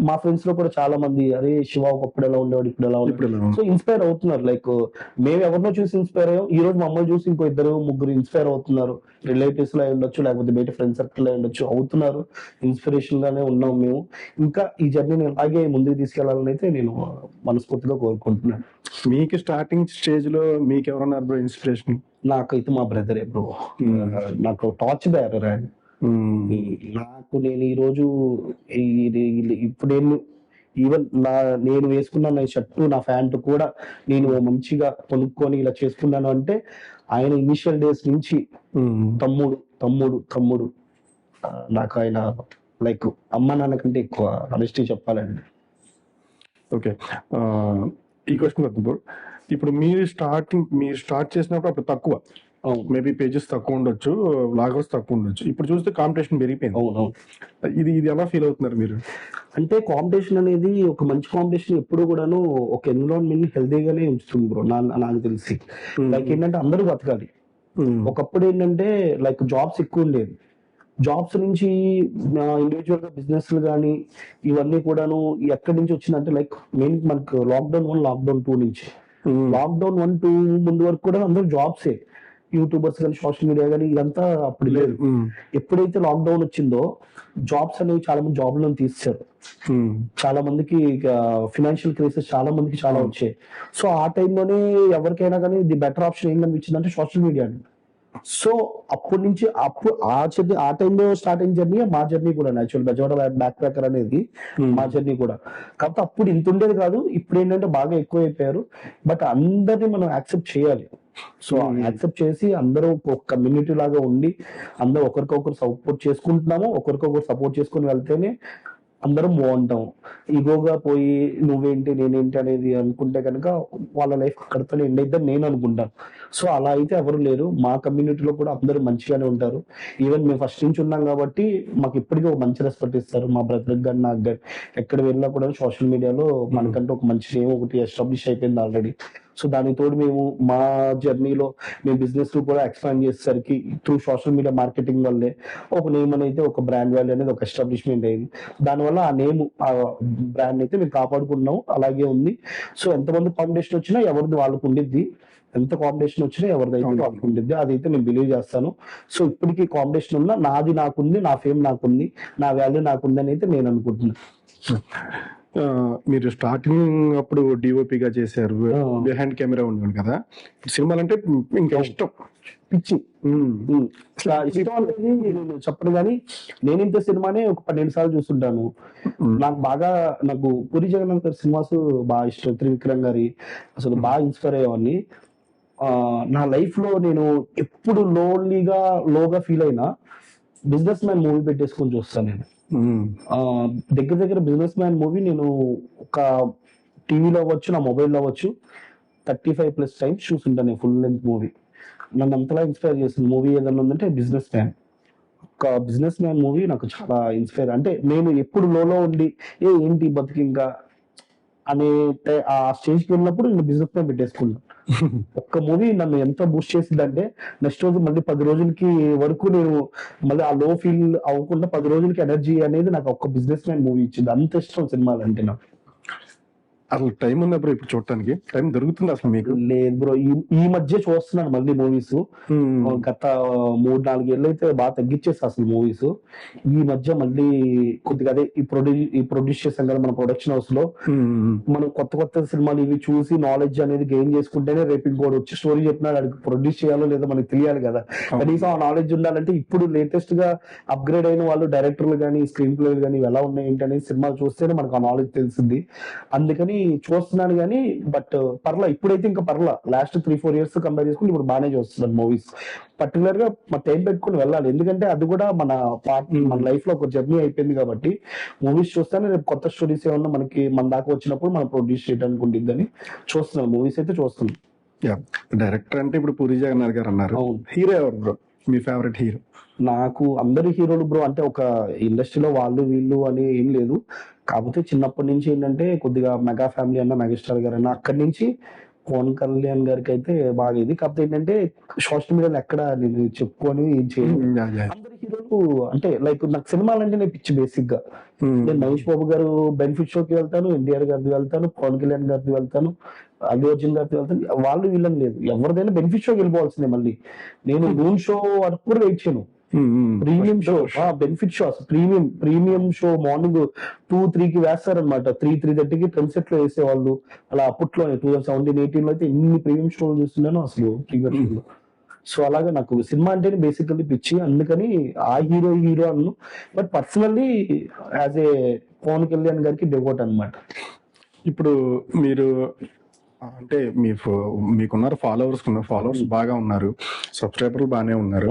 మా ఫ్రెండ్స్ లో కూడా చాలా మంది అరే శివ ఒకప్పుడు ఎలా ఉండేవాడు, ఇప్పుడు ఎలా ఉండేవాడు, సో ఇన్స్పైర్ అవుతున్నారు. లైక్ మేము ఎవరినో చూసి ఇన్స్పైర్ అయ్యాం, ఈ రోజు మమ్మల్ని చూసి ఇంకో 2-3 ఇన్స్పైర్ అవుతున్నారు. రిలేటివ్స్ లో ఉండొచ్చు, లేకపోతే బయట ఫ్రెండ్ సర్కిల్ లో ఉండొచ్చు, అవుతున్నారు. ఇన్స్పిరేషన్ గానే ఉన్నాం మేము. ఇంకా ఈ జర్నీని అలాగే ముందుకు తీసుకెళ్లాలని అయితే నేను మనస్ఫూర్తిగా కోరుకుంటున్నాను. మీకు స్టార్టింగ్ స్టేజ్ లో మీకు ఎవరన్నారు బ్రో ఇన్స్పిరేషన్? నాకైతే మా బ్రదరే బ్రో. నాకు టార్చ్ బేరర్ ఆయన. నాకు నేను ఈ రోజు ఇప్పుడు ఈవెన్ నేను వేసుకున్న నా షర్టు, నా ప్యాంటు కూడా నేను మంచిగా కొనుక్కొని ఇలా చేసుకున్నాను అంటే ఆయన ఇనిషియల్ డేస్ నుంచి తమ్ముడు నాకు ఆయన లైక్ అమ్మ నాన్న కంటే ఎక్కువ, ఆనెస్టీ చెప్పాలండి. ఓకే, ఈ క్వశ్చన్ వద్దు. ఇప్పుడు మీరు స్టార్ట్ చేసినప్పుడు అప్పుడు తక్కువ, మేబీ పేజెస్ తక్కువ ఉండొచ్చు, లాగర్స్ తక్కువ ఉండొచ్చు. ఇప్పుడు చూస్తే కాంపిటీషన్ పెరిగిపోయింది. అవును. ఇది ఎలా ఫీల్ అవుతున్నారు మీరు? అంటే కాంపిటీషన్ అనేది, ఒక మంచి కాంపిటీషన్ ఎప్పుడు కూడాను ఒక ఎన్విరాన్మెంట్ ని హెల్దీగానే ఉంచుతుంది బ్రో. నాకు తెలిసి లైక్ ఏంటంటే అందరూ బతకాలి. ఒకప్పుడు ఏంటంటే లైక్ జాబ్స్ ఎక్కువ ఉండేది. జాబ్స్ నుంచి ఇండివిజువల్ గా బిజినెస్ కానీ ఇవన్నీ కూడాను ఎక్కడి నుంచి వచ్చిందంటే లైక్ మెయిన్ మనకు లాక్డౌన్ 1, లాక్డౌన్ 2 నుంచి, లాక్డౌన్ 1, 2 ముందు వరకు కూడా అందరూ జాబ్సే. యూట్యూబర్స్ కానీ సోషల్ మీడియా కానీ ఇదంతా అప్పుడు లేదు. ఎప్పుడైతే లాక్డౌన్ వచ్చిందో జాబ్స్ అనేవి చాలా మంది జాబ్లను తీసేశారు. చాలా మందికి ఫినాన్షియల్ క్రైసిస్ చాలా మందికి చాలా వచ్చాయి. సో ఆ టైంలోనే ఎవరికైనా కానీ ది బెటర్ ఆప్షన్ ఏం కనిపించింది అంటే సోషల్ మీడియా. సో అప్పటి నుంచి ఆ టైంలో స్టార్ట్ అయిన జర్నీ మా జర్నీ కూడా యాక్చువల్ బెజవాడ బ్యాక్ ప్యాకర్ అనేది మా జర్నీ కూడా. కాకపోతే అప్పుడు ఇంత ఉండేది కాదు, ఇప్పుడు ఏంటంటే బాగా ఎక్కువ అయిపోయారు. బట్ అందరినీ మనం యాక్సెప్ట్ చేయాలి. సో యాక్సెప్ట్ చేసి అందరూ ఒక కమ్యూనిటీ లాగా ఉండి అందరూ ఒకరికొకరు సపోర్ట్ చేసుకుంటున్నాము, ఒకరికొకరు సపోర్ట్ చేసుకుని వెళ్తేనే అందరం బాగుంటాం. ఈగోగా పోయి నువ్వేంటి నేనేంటి అనేది అనుకుంటే కనుక వాళ్ళ లైఫ్ అక్కడితో ఎండ్ అయిద్దని నేను అనుకుంటాను. సో అలా అయితే ఎవరు లేరు. మా కమ్యూనిటీలో కూడా అందరూ మంచిగానే ఉంటారు. ఈవెన్ మేము ఫస్ట్ నుంచి ఉన్నాం కాబట్టి మాకు ఇప్పటికీ ఒక మంచి రెస్పెక్ట్ ఇస్తారు. మా బ్రదర్ కానీ నాకు కానీ ఎక్కడ వెళ్ళినా కూడా సోషల్ మీడియాలో మనకంటే ఒక మంచి నేమ్ ఒకటి ఎస్టాబ్లిష్ అయిపోయింది ఆల్రెడీ. సో దానికి తోడు మేము మా జర్నీలో మేము బిజినెస్ కూడా ఎక్స్పాండ్ చేసేసరికి త్రూ సోషల్ మీడియా మార్కెటింగ్ వల్లే ఒక నేమ్ అనేది ఒక బ్రాండ్ వాల్యూ అనేది ఒక ఎస్టాబ్లిష్మెంట్ అయింది. దానివల్ల ఆ నేమ్ ఆ బ్రాండ్ అయితే మేము కాపాడుకున్నాం, అలాగే ఉంది. సో ఎంతమంది కాంపిటీషన్ వచ్చినా ఎవరిది వాళ్ళకు ఉండిద్ది, ఎంత కాంపిటీషన్ వచ్చినా ఎవరిదైతే వాళ్ళకు ఉండిద్ది, అదైతే నేను బిలీవ్ చేస్తాను. సో ఇప్పటికీ కాంపిటీషన్ ఉన్నా నాది నాకుంది, నా ఫేమ్ నాకుంది, నా వాల్యూ నాకుంది అని అయితే నేను అనుకుంటున్నాను. మీరు స్టార్టింగ్ అప్పుడు డిఓపిగా చేశారు, బిహైండ్ కెమెరా ఉన్నాను కదా, సినిమాలు అంటే ఇంకా ఇష్టం, పిచ్చి ఇష్టం అనేది నేను చెప్పను కానీ నేను ఇంత సినిమానే ఒక 12 సార్లు చూస్తుంటాను. నాకు పూరి జగన్నాథ్ గారి సినిమాస్ బాగా ఇష్టం, త్రివిక్రమ్ గారి అసలు బాగా ఇన్స్పైర్ అయ్యేవాడిని. నా లైఫ్ లో నేను ఎప్పుడు లోగా ఫీల్ అయినా బిజినెస్ మ్యాన్ మూవీ పెట్టేసుకొని చూస్తాను నేను. దగ్గర బిజినెస్ మ్యాన్ మూవీ నేను ఒక టీవీలో అవ్వచ్చు, నా మొబైల్లో అవ్వచ్చు 35+ టైమ్స్ చూస్తుంటాను ఫుల్ లెంత్ మూవీ. నన్ను అంతలా ఇన్స్పైర్ చేసిన మూవీ ఏదన్నా ఉందంటే బిజినెస్ మ్యాన్. ఒక బిజినెస్ మ్యాన్ మూవీ నాకు చాలా ఇన్స్పైర్. అంటే నేను ఎప్పుడు లోలో ఉండి ఏంటి బతికి ఇంకా అనే ఆ స్టేజ్కి వెళ్ళినప్పుడు నేను బిజినెస్ మ్యాన్ పెట్టేసుకున్నాను. ఒక్క మూవీ నన్ను ఎంత బూస్ట్ చేసిందంటే నెక్స్ట్ రోజు మళ్ళీ 10 రోజులకి వరకు నేను మళ్ళీ ఆ లో ఫీల్ అవ్వకుండా 10 రోజులకి ఎనర్జీ అనేది నాకు ఒక్క బిజినెస్ మ్యాన్ మూవీ ఇచ్చింది. అంత ఇష్టం సినిమాలు అంటే నాకు. అసలు టైం ఉన్నప్పుడు ఇప్పుడు చూడటానికి టైం దొరుకుతుంది అసలు మీకు? లేదు బ్రో, ఈ మధ్య చూస్తున్నాను మళ్ళీ మూవీస్. గత 3-4 ఏళ్ళు అయితే బాగా తగ్గించేసి అసలు మూవీస్. ఈ మధ్య మళ్ళీ కొద్దిగా అదే ఈ ప్రొడ్యూస్ చేసాం కదా మన ప్రొడక్షన్ హౌస్ లో, మనం కొత్త సినిమాలు ఇవి చూసి నాలెడ్జ్ అనేది గెయిన్ చేసుకుంటేనే రేపు ఇంకోటి వచ్చి స్టోరీ చెప్పినాడు అడిగి ప్రొడ్యూస్ చేయాలో లేదో మనకి తెలియాలి కదా. కనీసం ఆ నాలెడ్జ్ ఉండాలంటే ఇప్పుడు లేటెస్ట్ గా అప్గ్రేడ్ అయిన వాళ్ళు డైరెక్టర్లు కానీ స్క్రీన్ ప్లేలు కానీ ఎలా ఉన్నాయి ఏంటి అనేది సినిమాలు చూస్తేనే మనకు ఆ నాలెడ్జ్ తెలిసింది. అందుకని చూస్తున్నాను కానీ బట్ పర్లా, ఇప్పుడైతే ఇంకా పర్లా. లాస్ట్ 3-4 ఇయర్స్ కంపేర్ చేసుకుంటే ఇప్పుడు బాగానే చూస్తున్నాను మూవీస్. పర్టికులర్ గా మా టైం పెట్టుకుని వెళ్ళాలి, ఎందుకంటే అది కూడా మన మన లైఫ్ లో ఒక జర్నీ అయిపోయింది కాబట్టి మూవీస్ చూస్తానే రేపు కొత్త స్టోరీస్ ఏమన్నా మన దాకా వచ్చినప్పుడు మనం ప్రొడ్యూస్ చేయడానికి ఉండిద్దని చూస్తున్నాను. మూవీస్ అయితే చూస్తున్నాను. డైరెక్టర్ అంటే ఇప్పుడు పూరి జగన్నాథ్ గారు అన్నారు, హీరో ఎవరు బ్రో మీ ఫేవరెట్ హీరో? నాకు అందరు హీరోలు బ్రో, అంటే ఒక ఇండస్ట్రీలో వాళ్ళు వీళ్ళు అని ఏం లేదు. కాకపోతే చిన్నప్పటి నుంచి ఏంటంటే కొద్దిగా మెగా ఫ్యామిలీ అన్న మెగాస్టార్ గారు అన్న అక్కడి నుంచి పవన్ కళ్యాణ్ గారికి అయితే బాగా ఇది. కాకపోతే ఏంటంటే సోషల్ మీడియాలో ఎక్కడ నేను చెప్పుకొని ఏం చేయను. అందరు హీరోలు అంటే లైక్ నాకు సినిమాలు అంటే నేను పిచ్చి బేసిక్ గా. నేను మహేష్ బాబు గారు బెనిఫిట్ షోకి వెళ్తాను, ఎన్టీఆర్ గారిది వెళ్తాను, పవన్ కళ్యాణ్ గారిది వెళ్తాను, అల్లు అర్జున్ గారిది వెళ్తాను. వాళ్ళు వీళ్ళని లేదు, ఎవరిదైనా బెనిఫిట్ షోకి వెళ్ళిపోవాల్సిందే. మళ్ళీ నేను రూమ్ షో వరకు కూడా వెయిట్ చేయను. Premium show, benefit show, premium show morning 2-3కి వేస్తారనమాట. 3-3:30కి ట్రెండ్ సెట్ లో వేసేవాళ్ళు. అలా అప్పట్లో 2017-18 లో అయితే ఎన్ని ప్రీమియం షోలు చూస్తున్నాను అసలు ప్రీమియం షోలో. సో అలాగే నాకు సినిమా అంటేనే బేసికల్లీ పిచ్చి. అందుకని ఆ హీరో అన్ను. But personally as a Pawan Kalyan గారికి డెవోట్ అనమాట. ఇప్పుడు మీరు అంటే మీకున్నారు ఫాలోవర్స్ బాగా ఉన్నారు, సబ్స్క్రైబర్లు బాగానే ఉన్నారు.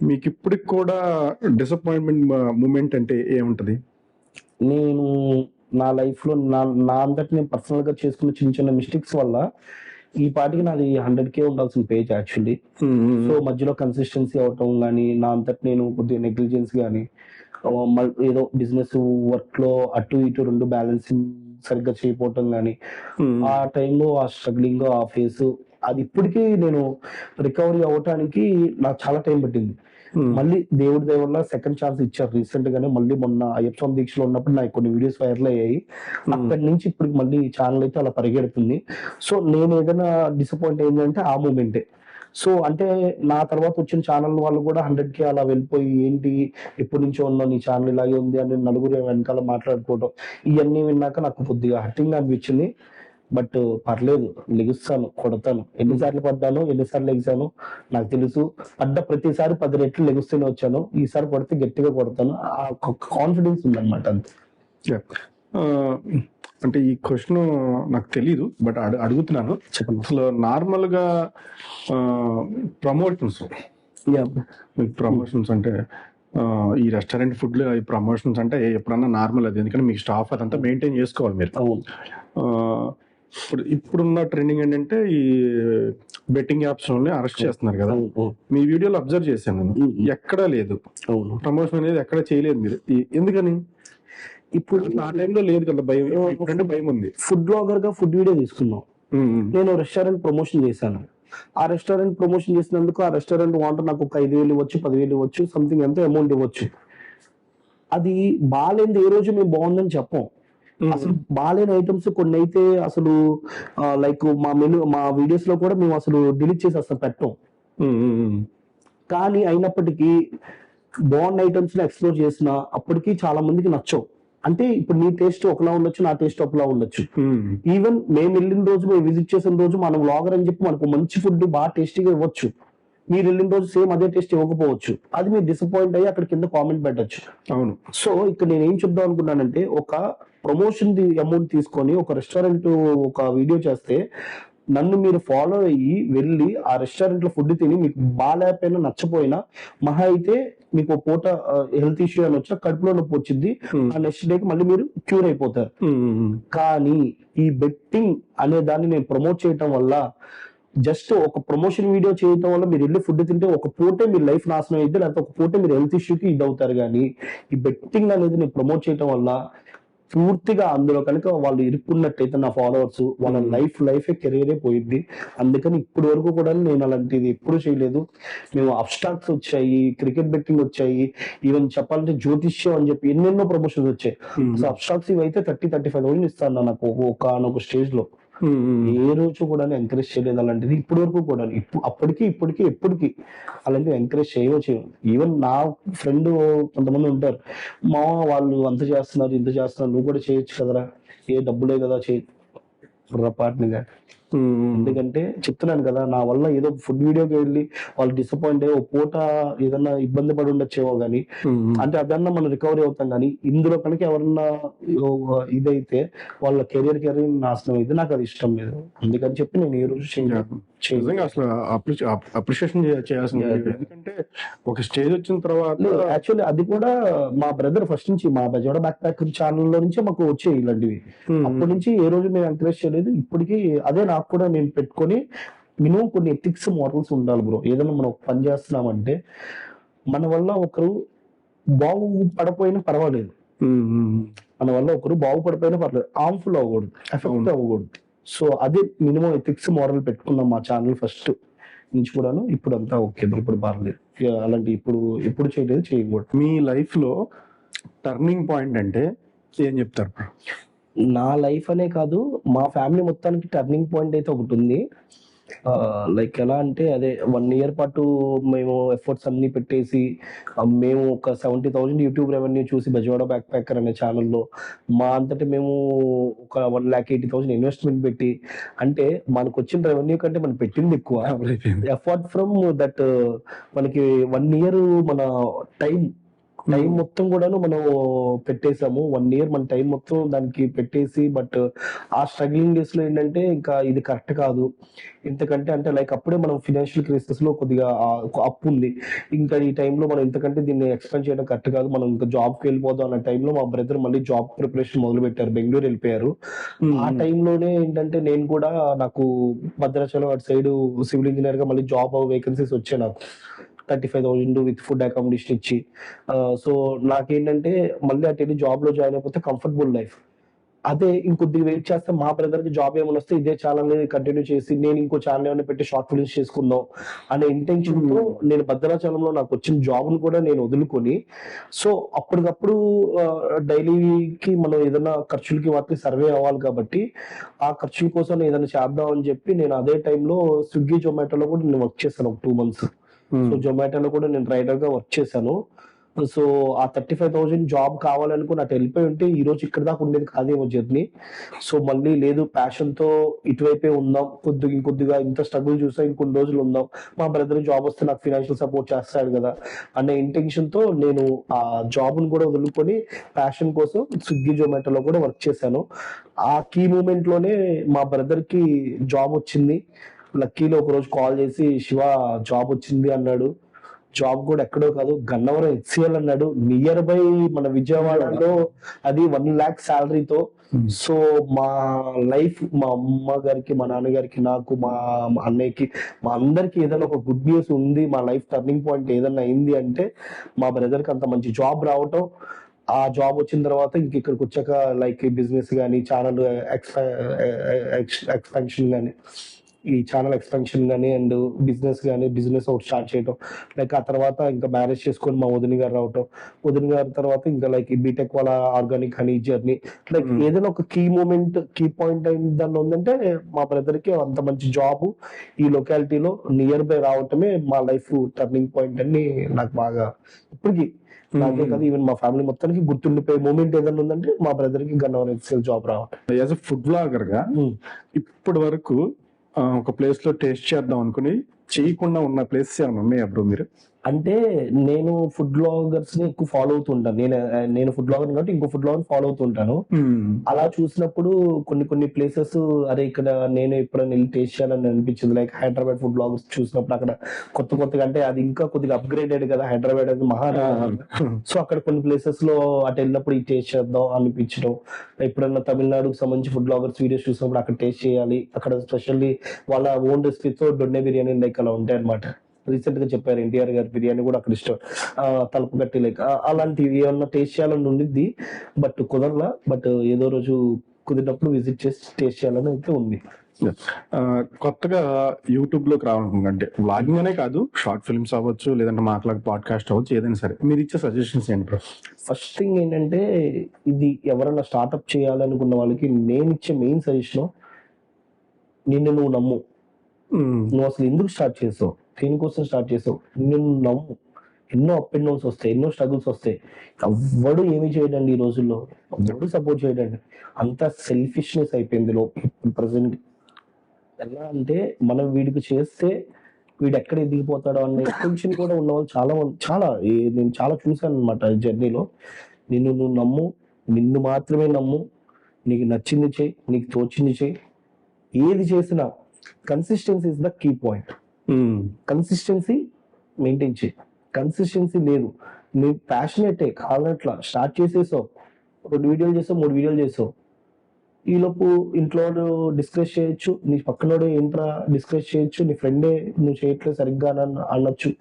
మీకు ఇప్పటికి కూడా డిసప్పాయింట్మెంట్ మూమెంట్ అంటే ఏముంటది? నేను నా లైఫ్ లో నా అంతటి నేను పర్సనల్ గా చేసుకున్న చిన్న మిస్టేక్స్ వల్ల ఈ పాటికి నాది 100K ఉండాల్సిన పేజ్ యాక్చువల్లీ. సో మధ్యలో కన్సిస్టెన్సీ అవటం కానీ, నా అంతటి నేను కొద్దిగా నెగ్లిజెన్స్ కానీ, ఏదో బిజినెస్ వర్క్ లో అటు ఇటు 2 బ్యాలెన్సింగ్ సరిగ్గా చేయకపోవటం కానీ, ఆ టైంలో ఆ స్ట్రగ్లింగ్ ఆ ఫేస్ అది ఇప్పటికీ నేను రికవరీ అవ్వటానికి నాకు చాలా టైం పట్టింది. మళ్ళీ దేవుడి దయ వల్ల సెకండ్ ఛాన్స్ ఇచ్చారు రీసెంట్ గానే. మళ్ళీ మొన్న అయ్యప్ప స్వామి దీక్షలో ఉన్నప్పుడు నాకు కొన్ని వీడియోస్ వైరల్ అయ్యాయి. అక్కడి నుంచి ఇప్పుడు మళ్ళీ ఛానల్ అయితే అలా పరిగెడుతుంది. సో నేను ఏదైనా డిసప్పాయింట్ అయిందంటే ఆ మూమెంటే. సో అంటే నా తర్వాత వచ్చిన ఛానల్ వాళ్ళు కూడా 100K అలా వెళ్ళిపోయి ఏంటి ఎప్పటి నుంచో ఉన్న నీ ఛానల్ ఇలాగే ఉంది అని నలుగురు వెనకాల మాట్లాడుకోవడం ఇవన్నీ విన్నాక నాకు కొద్దిగా హర్టింగ్ అనిపించింది. బట్ పర్లేదు, లెగుస్తాను, కొడతాను. ఎన్నిసార్లు పడ్డాను, ఎన్నిసార్లు లెగిసాను నాకు తెలుసు. పడ్డ ప్రతిసారి 10 రెట్లు లెగుస్తూనే వచ్చాను. ఈసారి కొడితే గట్టిగా కొడతాను. ఆ కాన్ఫిడెన్స్ ఉందన్నమాట అంతే. Yeah. ఆ, అంటే ఈ క్వశ్చన్ నాకు తెలీదు, బట్ అడుగుతున్నాను. చెప్పండి. అసలు నార్మల్ గా ప్రమోషన్స్, Yeah. మీకు ప్రమోషన్స్ అంటే ఈ రెస్టారెంట్ ఫుడ్ లో ఈ ప్రమోషన్స్ అంటే ఎప్పుడన్నా నార్మల్ అది, ఎందుకంటే మీకు స్టాఫ్ అదంతా మెయింటైన్ చేసుకోవాలి మీరు. అవును. ఇప్పుడున్న ట్రెండింగ్ ఏంటంటే ఈ బెట్టింగ్ యాప్స్ అరెస్ట్ చేస్తున్నారు కదా. అవును. మీ వీడియోలో అబ్జర్వ్ చేశాను నేను, ఎక్కడా లేదు అవును. ప్రమోషన్ అనేది, ఎక్కడ చేయలేదు మీరు. ఎందుకని? ఇప్పుడు ఆ టైంలో లేదు కదా భయం, ఇప్పుడంటే భయం ఉంది. ఫుడ్ బ్లాగర్ గా ఫుడ్ వీడియో తీసుకున్నాం. నేను రెస్టారెంట్ ప్రమోషన్ చేశాను. ఆ రెస్టారెంట్ ప్రమోషన్ చేసినందుకు ఆ రెస్టారెంట్ వాంటర్ నాకు ఒక 5,000 ఇవ్వచ్చు, 10,000 ఇవ్వచ్చు, సంథింగ్ ఎంతో అమౌంట్ ఇవ్వచ్చు. అది బాగాలేనిది ఏ రోజు మేము బాగుందని చెప్పం. అసలు బాగాలేని ఐటమ్స్ కొన్ని అయితే అసలు లైక్ మా మెనూ, మా వీడియోస్ లో కూడా మేము అసలు డిలీట్ చేసి అసలు పెట్టం. కానీ అయినప్పటికీ బాగున్న ఐటమ్స్ ని ఎక్స్ప్లోర్ చేసిన అప్పటికి చాలా మందికి నచ్చవు. అంటే ఇప్పుడు నీ టేస్ట్ ఒకలా ఉండొచ్చు, నా టేస్ట్ ఒకలా ఉండొచ్చు. ఈవెన్ మేము వెళ్ళిన రోజు, మేము విజిట్ చేసిన రోజు మనం వ్లాగర్ అని చెప్పి మనకు మంచి ఫుడ్ బాగా టేస్టీగా ఇవ్వచ్చు. మీరు వెళ్ళిన రోజు సేమ్ అదే టేస్ట్ ఇవ్వకపోవచ్చు. అది మీరు డిసప్పాయింట్ అయ్యి అక్కడ కింద కామెంట్ పెట్టచ్చు. అవును. సో ఇక్కడ నేను ఏం చెప్దాం అనుకున్నానంటే, ఒక ప్రమోషన్ అమౌంట్ తీసుకొని ఒక రెస్టారెంట్ ఒక వీడియో చేస్తే నన్ను మీరు ఫాలో అయ్యి వెళ్ళి ఆ రెస్టారెంట్ లో ఫుడ్ తిని మీకు బాగాలేకపోయినా నచ్చపోయినా, మహా అయితే మీకు పూట హెల్త్ ఇష్యూ అని వచ్చినా కడుపులో నొప్పి వచ్చింది, ఆ నెక్స్ట్ డేకి మళ్ళీ మీరు క్యూర్ అయిపోతారు. కానీ ఈ బెట్టింగ్ అనే దాన్ని నేను ప్రమోట్ చేయటం వల్ల, జస్ట్ ఒక ప్రమోషన్ వీడియో చేయటం వల్ల మీరు వెళ్ళి ఫుడ్ తింటే ఒక పూటే మీ లైఫ్ నాశనం అయితే, లేకపోతే ఒక పూటే మీరు హెల్త్ ఇష్యూకి ఇది అవుతారు. కానీ ఈ బెట్టింగ్ అనేది నేను ప్రమోట్ చేయటం వల్ల పూర్తిగా అందులో కనుక వాళ్ళు ఇరుక్కున్నట్టయితే నా ఫాలోవర్స్, వాళ్ళ లైఫ్ కెరీరే పోయింది. అందుకని ఇప్పటి వరకు కూడా నేను అలాంటిది ఎప్పుడు చేయలేదు. మేము అబ్స్టాక్స్ వచ్చాయి, క్రికెట్ బెట్టింగ్ వచ్చాయి, ఈవెన్ చెప్పాలంటే జ్యోతిష్యం అని చెప్పి ఎన్నెన్నో ప్రమోషన్స్ వచ్చాయి. అసలు అబ్స్టాక్స్ ఇవి అయితే 30-35,000 ఇస్తాను నాకు ఒక స్టేజ్ లో. ఏ రోజు కూడా ఎంకరేజ్ చేయలేదు అలాంటిది ఇప్పటి వరకు కూడా. అప్పటికి ఎప్పటికి అలాంటివి ఎంకరేజ్ చేయవచ్చు. ఈవెన్ నా ఫ్రెండ్ కొంతమంది ఉంటారు, మా వాళ్ళు అంత చేస్తున్నారు, ఇంత చేస్తున్నారు, నువ్వు కూడా చేయొచ్చు కదరా, ఏ డబ్బులే కదా చేయి పొరపాటునిగా. ఎందుకంటే చెప్తున్నాను కదా, నా వల్ల ఏదో ఫుడ్ వీడియోకి వెళ్ళి వాళ్ళు డిసప్పాయింట్ అయ్యి ఒక పూట ఏదన్నా ఇబ్బంది పడి ఉండొచ్చేమో గానీ, అంటే అదన్నా మనం రికవరీ అవుతాం. కానీ ఇందులో కనుక ఎవరన్నా ఇదైతే వాళ్ళ కెరీర్ నాశనం అయితే నాకు అది ఇష్టం లేదు. అందుకని చెప్పి నేను ఏ రోజు అసలు అప్రిషియేషన్ చేయాల్సింది. ఎందుకంటే ఒక స్టేజ్ వచ్చిన తర్వాత యాక్చువల్లీ అది కూడా మా బ్రదర్ ఫస్ట్ నుంచి, మా బెజవాడ బ్యాక్ ప్యాకర్ ఛానల్ లో నుంచి మాకు వచ్చాయి ఇలాంటివి. అప్పటి నుంచి ఏ రోజు మేము ఎంకరేజ్ చేయలేదు. ఇప్పటికీ అదే నాకు కూడా నేను పెట్టుకొని, మినిమం కొన్ని ఎథిక్స్ మోరల్స్ ఉండాలి బ్రో. ఏదైనా మనం పని చేస్తున్నామంటే మన వల్ల ఒకరు బాగుపడపోయినా పర్వాలేదు, మన వల్ల ఒకరు బాగుపడిపోయినా పర్లేదు, హార్మ్ఫుల్ అవ్వకూడదు, ఎఫెక్ట్ అవ్వకూడదు. సో అదే మినిమం ఎథిక్స్ మోరల్ పెట్టుకున్నాం మా ఛానల్ ఫస్ట్ నుంచి కూడాను. ఇప్పుడు అంతా ఓకే, ఇప్పుడు పర్లేదు. అలాంటి ఇప్పుడు చేయలేదు, చేయకూడదు. మీ లైఫ్ లో టర్నింగ్ పాయింట్ అంటే ఏం చెప్తారు? నా లైఫ్ అనే కాదు, మా ఫ్యామిలీ మొత్తానికి టర్నింగ్ పాయింట్ అయితే ఒకటి ఉంది. లైక్ ఎలా అంటే, అదే 1 year పాటు మేము ఎఫర్ట్స్ అన్ని పెట్టేసి మేము ఒక 70,000 యూట్యూబ్ రెవెన్యూ చూసి బెజవాడ బ్యాక్ ప్యాకర్ అనే ఛానల్లో మా అంతటి మేము ఒక 1,80,000 ఇన్వెస్ట్మెంట్ పెట్టి, అంటే మనకు వచ్చిన రెవెన్యూ కంటే మనం పెట్టింది ఎక్కువ. అపార్ట్ ఫ్రమ్ దట్ మనకి 1 year మన టైం మొత్తం కూడాను మనం పెట్టేసాము. 1 year మన టైం మొత్తం దానికి పెట్టేసి, బట్ ఆ స్ట్రగ్లింగ్ డేస్ లో ఏంటంటే ఇంకా ఇది కరెక్ట్ కాదు ఇంతకంటే, అంటే లైక్ అప్పుడే మనం ఫినాన్షియల్ క్రైసిస్ లో కొద్దిగా అప్పు ఉంది, ఇంకా ఈ టైంలో మనం ఇంతకంటే దీన్ని ఎక్స్పెండ్ చేయడం కరెక్ట్ కాదు, మనం ఇంకా జాబ్ కి వెళ్ళిపోదాం అన్న టైంలో మా బ్రదర్ మళ్ళీ జాబ్ ప్రిపరేషన్ మొదలు పెట్టారు, బెంగళూరు వెళ్ళిపోయారు. ఆ టైంలోనే ఏంటంటే నేను కూడా, నాకు భద్రాచలం అటు సైడ్ సివిల్ ఇంజనీర్ గా మళ్ళీ జాబ్ వేకెన్సీస్ వచ్చాయి నాకు, 35,000 విత్ ఫుడ్ అకామిడేషన్ ఇచ్చి. సో నాకేంటంటే మళ్ళీ అటు జాబ్ లో జాయిన్ అయిపోతే కంఫర్టబుల్ లైఫ్, అదే ఇంకొద్దిగా వెయిట్ చేస్తే మా బ్రదర్ కి జాబ్ ఏమైనా వస్తే ఇదే ఛానల్ కంటిన్యూ చేసి నేను ఇంకో ఛానల్ ఏమైనా పెట్టి షార్ట్ ఫిల్మ్స్ చేసుకుందాం అనే ఇంటెన్షన్ తో నేను భద్రాచలంలో నాకు వచ్చిన జాబ్ ను కూడా నేను వదులుకొని, సో అప్పటికప్పుడు డైలీకి మనం ఏదైనా ఖర్చులకి వాటికి సర్వే అవ్వాలి కాబట్టి ఆ ఖర్చుల కోసం నేను ఏదైనా చేద్దాం అని చెప్పి నేను అదే టైంలో స్విగ్గీ జొమాటోలో కూడా నేను వర్క్ చేశాను ఒక 2 months. సో జొమాటోలో కూడా నేను రైడర్ గా వర్క్ చేశాను. సో ఆ 35,000 జాబ్ కావాలనుకుని అటు వెళ్ళిపోయి ఉంటే ఈ రోజు ఇక్కడ దాకా ఉండేది కాదేమో జర్నీ. సో మళ్ళీ లేదు, ప్యాషన్ తో ఇటువైపే ఉందాం, ఇంకొద్దిగా ఇంత స్ట్రగుల్ చూసా ఇంకొన్ని రోజులు ఉందాం, మా బ్రదర్ జాబ్ వస్తే నాకు ఫైనాన్షియల్ సపోర్ట్ చేస్తాడు కదా అనే ఇంటెన్షన్ తో నేను ఆ జాబ్ ను కూడా వదులుకొని ప్యాషన్ కోసం స్విగ్గీ జొమాటోలో కూడా వర్క్ చేశాను. ఆ కీ మూమెంట్ లోనే మా బ్రదర్ కి జాబ్ వచ్చింది. లక్కీలో ఒక రోజు కాల్ చేసి శివ జాబ్ వచ్చింది అన్నాడు. జాబ్ కూడా ఎక్కడో కాదు, గన్నవరం HCL అన్నాడు, నియర్ బై మన విజయవాడలో, అది 1 lakh శాలరీతో. సో మా లైఫ్, మా అమ్మ గారికి, మా నాన్నగారికి, నాకు, మా అన్నయ్యకి, మా అందరికి ఏదైనా ఒక గుడ్ న్యూస్ ఉంది, మా లైఫ్ టర్నింగ్ పాయింట్ ఏదైనా అయింది అంటే మా బ్రదర్ కి అంత మంచి జాబ్ రావటం. ఆ జాబ్ వచ్చిన తర్వాత ఇంక ఇక్కడికి వచ్చాక లైక్ బిజినెస్ కానీ, ఛానల్ ఎక్స్పాన్షన్ కానీ, ఈ ఛానల్ ఎక్స్పెన్షన్ కానీ అండ్ బిజినెస్ ఒకటి స్టార్ట్ చేయటం, లైక్ ఆ తర్వాత ఇంకా మ్యారేజ్ చేసుకొని మా వదిన గారు రావటం, వదిన గారి తర్వాత ఇంకా లైక్ బీటెక్ వాళ్ళ ఆర్గానిక్ హనీ జర్నీ, లైక్ ఏదైనా ఒక కీ మూమెంట్, కీ పాయింట్ అయిన దాన్ని ఉందంటే మా బ్రదర్ కి అంత మంచి జాబ్ ఈ లొకాలిటీలో నియర్ బై రావటమే మా లైఫ్ టర్నింగ్ పాయింట్ అని నాకు బాగా ఇప్పటికి, నాకే కాదు ఈవెన్ మా ఫ్యామిలీ మొత్తానికి గుర్తుండిపోయే మూమెంట్ ఏదైనా ఉందంటే మా బ్రదర్ కి గన్నవరం HCL జాబ్ రావటం. యాజ్ అ ఫుడ్ బ్లాగర్ గా ఇప్పటి వరకు ఒక ప్లేస్ లో టేస్ట్ చేద్దాం అనుకుని చేయకుండా ఉన్న ప్లేసెస్ ఏమైనా ఉన్నాయా బ్రో మీరు? అంటే నేను ఫుడ్ బ్లాగర్స్ ని ఎక్కువ ఫాలో అవుతుంటాను. నేను ఫుడ్ బ్లాగర్ కాబట్టి ఇంకో ఫుడ్ బ్లాగర్ ఫాలో అవుతుంటాను. అలా చూసినప్పుడు కొన్ని ప్లేసెస్, అరే ఇక్కడ నేను ఎప్పుడైనా వెళ్ళి టేస్ట్ చేయాలని అనిపించింది. లైక్ హైదరాబాద్ ఫుడ్ బ్లాగర్స్ చూసినప్పుడు అక్కడ కొత్తగా, అంటే అది ఇంకా కొద్దిగా అప్గ్రేడెడ్ కదా, హైదరాబాద్ అది మహానగరం. సో అక్కడ కొన్ని ప్లేసెస్ లో అటు వెళ్ళినప్పుడు ఈ టేస్ట్ చేద్దాం అనిపించడం. ఎప్పుడన్నా తమిళనాడుకు సంబంధించి ఫుడ్ బ్లాగర్స్ వీడియోస్ చూసినప్పుడు అక్కడ టేస్ట్ చేయాలి, అక్కడ స్పెషల్లీ వాళ్ళ ఓన్ రెసిపీతో దొన్నె బిర్యానీ లైక్ అలా ఉంటాయి అనమాట. రీసెంట్ గా చెప్పారు ఎన్టీఆర్ గారి బిర్యానీ కూడా అక్కడ ఇష్టం, తలుపు గట్టి లైక్ అలాంటివి ఏమన్నా టేస్ట్ చేయాలని ఉండిద్ది. బట్ కుదరలా, బట్ ఏదో రోజు కుదిరినప్పుడు విజిట్ చేసి టేస్ట్ చేయాలని అయితే ఉంది. కొత్తగా యూట్యూబ్ లోకి రావాలనుకుంటే వ్లాగింగ్ అనే కాదు, షార్ట్ ఫిల్మ్స్ అవ్వచ్చు, లేదంటే మాట్లాడే పాడ్కాస్ట్ అవ్వచ్చు, ఏదైనా సరే మీరు ఇచ్చే సజెషన్స్ ఏంటి బ్రో? ఫస్ట్ థింగ్ ఏంటంటే, ఇది ఎవరైనా స్టార్ట్అప్ చేయాలనుకున్న వాళ్ళకి నేను ఇచ్చే మెయిన్ సజెషన్, నిన్ను నువ్వు నమ్ము. నువ్వు అసలు ఎందుకు స్టార్ట్ చేసావు, దేనికోసం స్టార్ట్ చేసావు, నిన్ను నమ్ము. ఎన్నో అప్ అండ్ డౌన్స్ వస్తాయి, ఎన్నో స్ట్రగుల్స్ వస్తాయి. ఎవ్వడు ఏమి చేయడండి ఈ రోజుల్లో, ఎవడు సపోర్ట్ చేయడండి. అంత సెల్ఫిష్నెస్ అయిపోయింది ప్రజెంట్. ఎలా అంటే మనం వీడికి చేస్తే వీడు ఎక్కడ ఎదిగిపోతాడో అనే టెన్షన్ కూడా ఉన్న వాళ్ళు నేను చాలా చూశాను అనమాట జర్నీలో. నిన్ను నువ్వు నమ్ము, నిన్ను మాత్రమే నమ్ము, నీకు నచ్చింది చేయి, నీకు తోచింది చేయి. ఏది చేసినా consistency is the key point. Consistency maintain చేయి. కన్సిస్టెన్సీ లేదు, నీ ప్యాషనేటే కావాలట్లా స్టార్ట్ చేసేసావు, 2 వీడియోలు చేసావు, 3 వీడియోలు చేసావు, ఈలోపు ఇంట్లో డిస్కస్ చేయొచ్చు, నీ పక్కనోడే ఏంట్రా డిస్కస్ చేయొచ్చు, నీ ఫ్రెండే నువ్వు చేయట్లేదు సరిగ్గా అనొచ్చు.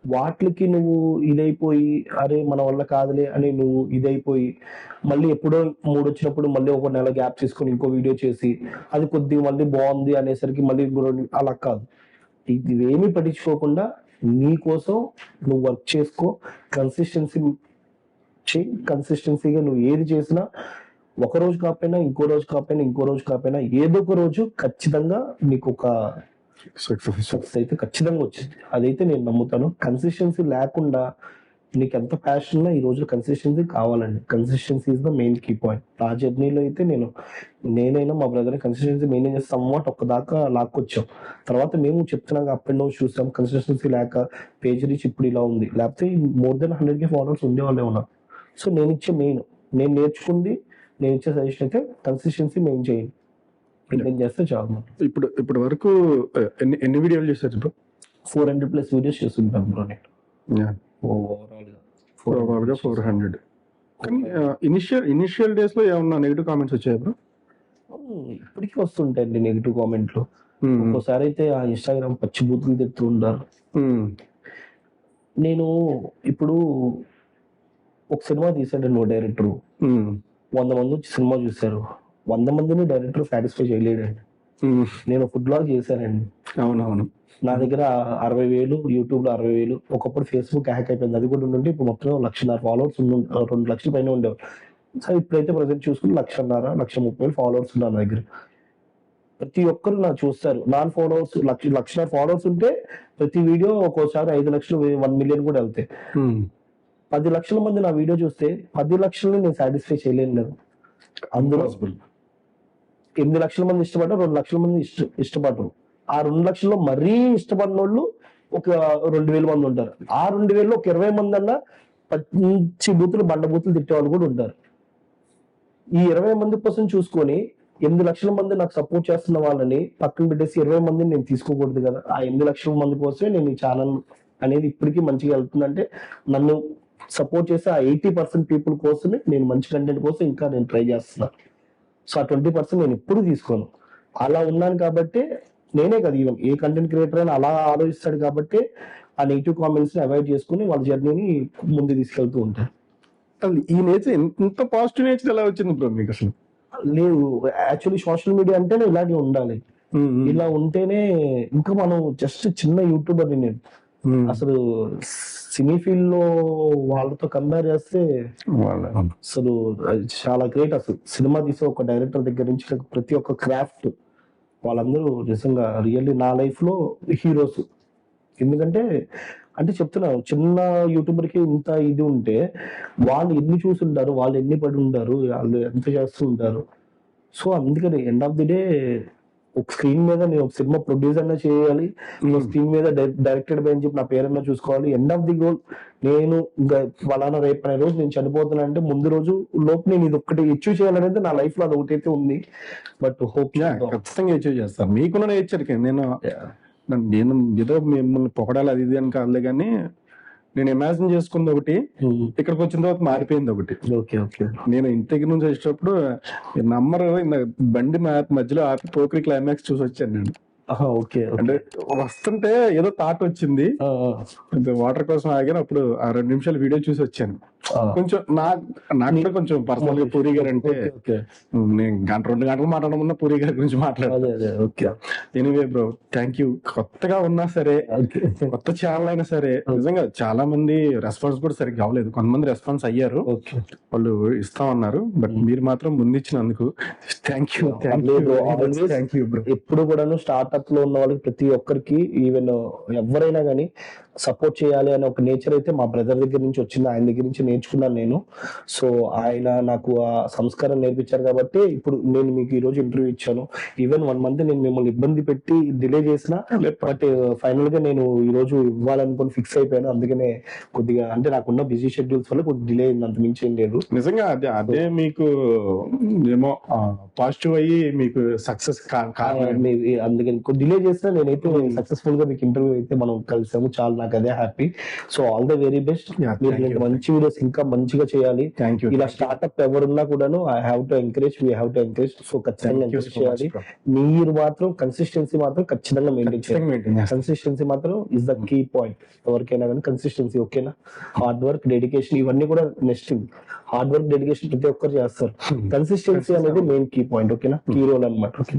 వాటికి నువ్వు ఇదైపోయి అరే మన వల్ల కాదులే అని నువ్వు ఇదైపోయి మళ్ళీ ఎప్పుడో 3 వచ్చినప్పుడు మళ్ళీ ఒక నెల గ్యాప్ తీసుకొని ఇంకో వీడియో చేసి అది కొద్దిగా మళ్ళీ బాగుంది అనేసరికి మళ్ళీ అలా కాదు. ఇవేమీ పట్టించుకోకుండా నీ కోసం నువ్వు వర్క్ చేసుకో, కన్సిస్టెన్సీగా నువ్వు ఏది చేసినా ఒక రోజు కాకపోయినా ఇంకో రోజు కాకపోయినా ఏదో ఒక రోజు ఖచ్చితంగా నీకు ఒక సక్సెస్ అయితే ఖచ్చితంగా వచ్చింది. అదైతే నేను నమ్ముతాను. కన్సిస్టెన్సీ లేకుండా నీకు ఎంత ప్యాషన్ ఉన్నా ఈ రోజు కన్సిస్టెన్సీ కావాలండి. Consistency is the main key point. ఆ జర్నీలో అయితే నేనైనా మా బ్రదర్ కన్సిస్టెన్సీ మెయింటైన్ చేస్తే సమ్వాట్ ఒక్కదాకా లాక్కొచ్చాం. తర్వాత మేము చెప్తున్నాగా అప్ అండ్ డౌన్ చూసాం. కన్సిస్టెన్సీ లేక పేజ్ రీచ్ ఇప్పుడు ఇలా ఉంది, లేకపోతే more than 100K ఫాలోవర్స్ ఉండేవాళ్ళే ఉన్నారు. సో నేను నేర్చుకుంది, నేను ఇచ్చే సజెషన్ అయితే కన్సిస్టెన్సీ మెయిన్ చేయండి, మెయింటైన్ చేస్తే చాలు. ఇప్పుడు వరకు ఎన్ని వీడియోలు చేశారు బ్రో? 400+ వీడియోస్ చేస్తుంటాను బ్రో నేను ఓవరాల్ గా 400. కానీ ఇనిషియల్ డేస్ లో ఏమన్నా నెగిటివ్ కామెంట్స్ వచ్చాయి బ్రో? ఇప్పటికీ వస్తుంటాయండి నెగిటివ్ కామెంట్లు. ఒక్కోసారి అయితే ఆ ఇన్స్టాగ్రామ్ పచ్చి బూతులు తిడుతూ ఉంటారు. నేను ఇప్పుడు ఒక సినిమా తీసాడు డైరెక్టర్, 100 మంది వచ్చి సినిమా చూశారు. 100 మందిని డైరెక్టర్ సాటిస్ఫై చేయలేడండి. నేను ఫుడ్ బ్లాగ్ చేశానండి. అవునవును. నా దగ్గర 60,000 యూట్యూబ్ లో 60,000. ఒకప్పుడు ఫేస్బుక్ హ్యాక్ అయిపోయింది, అది కూడా ఉండి ఇప్పుడు మొత్తం 1,00,000 ఫాలోవర్స్ 2 లక్షల పైన ఉండేవారు. సో ఇప్పుడైతే ప్రజెంట్ చూసుకుని 1,50,000 1,30,000 ఫాలోవర్స్ ఉన్నారు నా దగ్గర. ప్రతి ఒక్కరు నాకు చూస్తారు. నాన్ ఫాలోవర్స్ 1,00,000 ఫాలోవర్స్ ఉంటే ప్రతి వీడియో ఒక్కోసారి 5 లక్షలు 1 మిలియన్ కూడా వెళ్తాయి. 10 లక్షల మంది నా వీడియో చూస్తే 10 లక్షలని నేను సాటిస్ఫై చేయలేను నేను. అందులో 8 లక్షల మంది ఇష్టపడ్డారు, 2 లక్షల మంది ఇష్టపడరు. ఆ 2 లక్షల్లో మరీ ఇష్టపడిన వాళ్ళు ఒక 2,000 మంది ఉంటారు. ఆ 2,000లో ఒక 20 మంది అన్నా పచ్చి బూతులు బండ బూతులు తిట్టే వాళ్ళు కూడా ఉంటారు. ఈ 20 మంది కోసం చూసుకొని 8 లక్షల మంది నాకు సపోర్ట్ చేస్తున్న వాళ్ళని పక్కన పెట్టేసి 20 మందిని నేను తీసుకోకూడదు కదా. ఆ 8 లక్షల మంది కోసమే నేను ఈ ఛానల్ అనేది ఇప్పటికీ మంచిగా వెళ్తుందంటే నన్ను సపోర్ట్ చేసే ఆ 80% పీపుల్ కోసమే నేను మంచి కంటెంట్ కోసం ఇంకా నేను ట్రై చేస్తున్నాను. సో ఆ 20% నేను ఎప్పుడు తీసుకోను. అలా ఉన్నాను కాబట్టి నేనే కదా, ఈవెన్ ఏ కంటెంట్ క్రియేటర్ అయినా అలా ఆలోచిస్తాడు కాబట్టి ఆ నెగిటివ్ కామెంట్స్ ని అవాయిడ్ చేసుకుని వాళ్ళ జర్నీని ముందు తీసుకెళ్తూ ఉంటారు. ఈ నేచర్ ఇంత పాజిటివ్ నేచర్ ఎలా వచ్చింది బ్రో మీకు అసలు? లేదు, యాక్చువల్లీ సోషల్ మీడియా అంటేనే ఇలాగే ఉండాలి. ఇలా ఉంటేనే ఇంకా మనం జస్ట్ చిన్న యూట్యూబర్ నేను అసలు సినీ ఫీల్డ్ లో వాళ్ళతో కంపేర్ చేస్తే అసలు చాలా గ్రేట్. అసలు సినిమా తీసే ఒక డైరెక్టర్ దగ్గర నుంచి ప్రతి ఒక్క క్రాఫ్ట్ వాళ్ళందరూ నిజంగా రియల్లీ నా లైఫ్ లో హీరోస్. ఎందుకంటే అంటే చెప్తున్నాను, చిన్న యూట్యూబర్ కి ఇంత ఇది ఉంటే వాళ్ళు ఎన్ని చూసి ఉంటారు, వాళ్ళు ఎన్ని పడి ఉంటారు, వాళ్ళు ఎంత చేస్తూ ఉంటారు. సో అందుకని ఎండ్ ఆఫ్ ది డే ఒక స్క్రీన్ మీద నేను ఒక సినిమా ప్రొడ్యూస్ అన్నా చేయాలి, స్క్రీన్ మీద డైరెక్టెడ్ బై అని చెప్పి నా పేరన్నా చూసుకోవాలి. ఎండ్ ఆఫ్ ది గోల్ నేను ఇంకా ఫలానా రేపు అనే రోజు నేను చనిపోతున్నా అంటే ముందు రోజు లోపు నేను ఇది ఒక్కటి అచీవ్ చేయాలనేది నా లైఫ్ లో అది ఒకటైతే ఉంది. బట్ హోప్ ఖచ్చితంగా అచీవ్ చేస్తాను. మీకున్న నేచర్కి నేను ఏదో మిమ్మల్ని పొగడాలి అది ఇది అని కాదులే, కానీ నేను ఇమాజిన్ చేసుకుంది ఒకటి, ఇక్కడికి వచ్చిన తర్వాత మారిపోయింది ఒకటి. Okay okay. నేను ఇంటి దగ్గర నుంచి వచ్చేటప్పుడు నమ్మరు, బండి మధ్యలో ఆపి పోకరి క్లైమాక్స్ చూసి వచ్చాను నేను. ఓకే. అంటే వస్తుంటే ఏదో థాట్ వచ్చింది, వాటర్ కోసం ఆగాను, అప్పుడు ఆ 2 నిమిషాలు వీడియో చూసి వచ్చాను. కొంచెం నాకు కొంచెం పర్సనల్ గా పూరి గారు అంటే నేను 2 గంటలు మాట్లాడమన్నా పూరి గారి గురించి మాట్లాడాను. Anyway bro, thank you. కొత్తగా ఉన్నా సరే, కొత్త ఛానల్ అయినా సరే, నిజంగా చాలా మంది రెస్పాన్స్ కూడా సరిగ్గా అవ్వలేదు. కొంతమంది రెస్పాన్స్ అయ్యారు, వాళ్ళు ఇస్తా ఉన్నారు, బట్ మీరు మాత్రం ముందిచ్చినందుకు thank you. Thank you bro. ఎప్పుడు కూడా స్టార్ట్అప్ లో ఉన్న వాళ్ళకి ప్రతి ఒక్కరికి ఈవెన్ ఎవరైనా కానీ సపోర్ట్ చేయాలి అనే ఒక నేచర్ అయితే మా బ్రదర్ దగ్గర నుంచి వచ్చింది, ఆయన దగ్గర నుంచి నేర్చుకున్నాను నేను. సో ఆయన నాకు ఆ సంస్కారం నేర్పించారు కాబట్టి ఇప్పుడు నేను మీకు ఈ రోజు ఇంటర్వ్యూ ఇచ్చాను. ఈవెన్ 1 మంత్ నేను మిమ్మల్ని ఇబ్బంది పెట్టి డిలే చేసిన, బట్ ఫైనల్ గా నేను ఈ రోజు ఇవ్వాలనుకుని ఫిక్స్ అయిపోయాను. అందుకనే కొద్దిగా అంటే నాకున్న బిజీ షెడ్యూల్స్ వల్ల కొద్దిగా డిలే అయింది, అంత మించి ఏం లేదు. నిజంగా అదే మీకు ఏమో పాజిటివ్ అయ్యి మీకు సక్సెస్ అందుకని డిలే చేసినా నేనైతే సక్సెస్ఫుల్ గా మీకు ఇంటర్వ్యూ అయితే మనం కలిసాము, చాలా నాకు అదే happy. So all the very best. మీరు మంచి వీడియోస్ ఇంకా మంచిగా చేయాలి. ఇలా స్టార్ట్అప్ ఎవరున్నా కూడాను I have to encourage, we have to encourage. So ఖచ్చితంగా ఎంకరేజ్ చేయాలి. మీరు మాత్రం కన్సిస్టెన్సీ మాత్రం ఖచ్చితంగా మెయింటైన్ చేయాలి. కన్సిస్టెన్సీ మాత్రం ఇస్ ద కీ పాయింట్ ఎవరికైనా కానీ. కన్సిస్టెన్సీ ఓకేనా, హార్డ్ వర్క్, డెడికేషన్ ఇవన్నీ కూడా నెక్స్ట్. హార్డ్ వర్క్, డెడికేషన్ ప్రతి ఒక్కరు చేస్తారు, కన్సిస్టెన్సీ అనేది మెయిన్ కీ పాయింట్. ఓకేనా, కీ రోల్ అనమాట. ఓకే.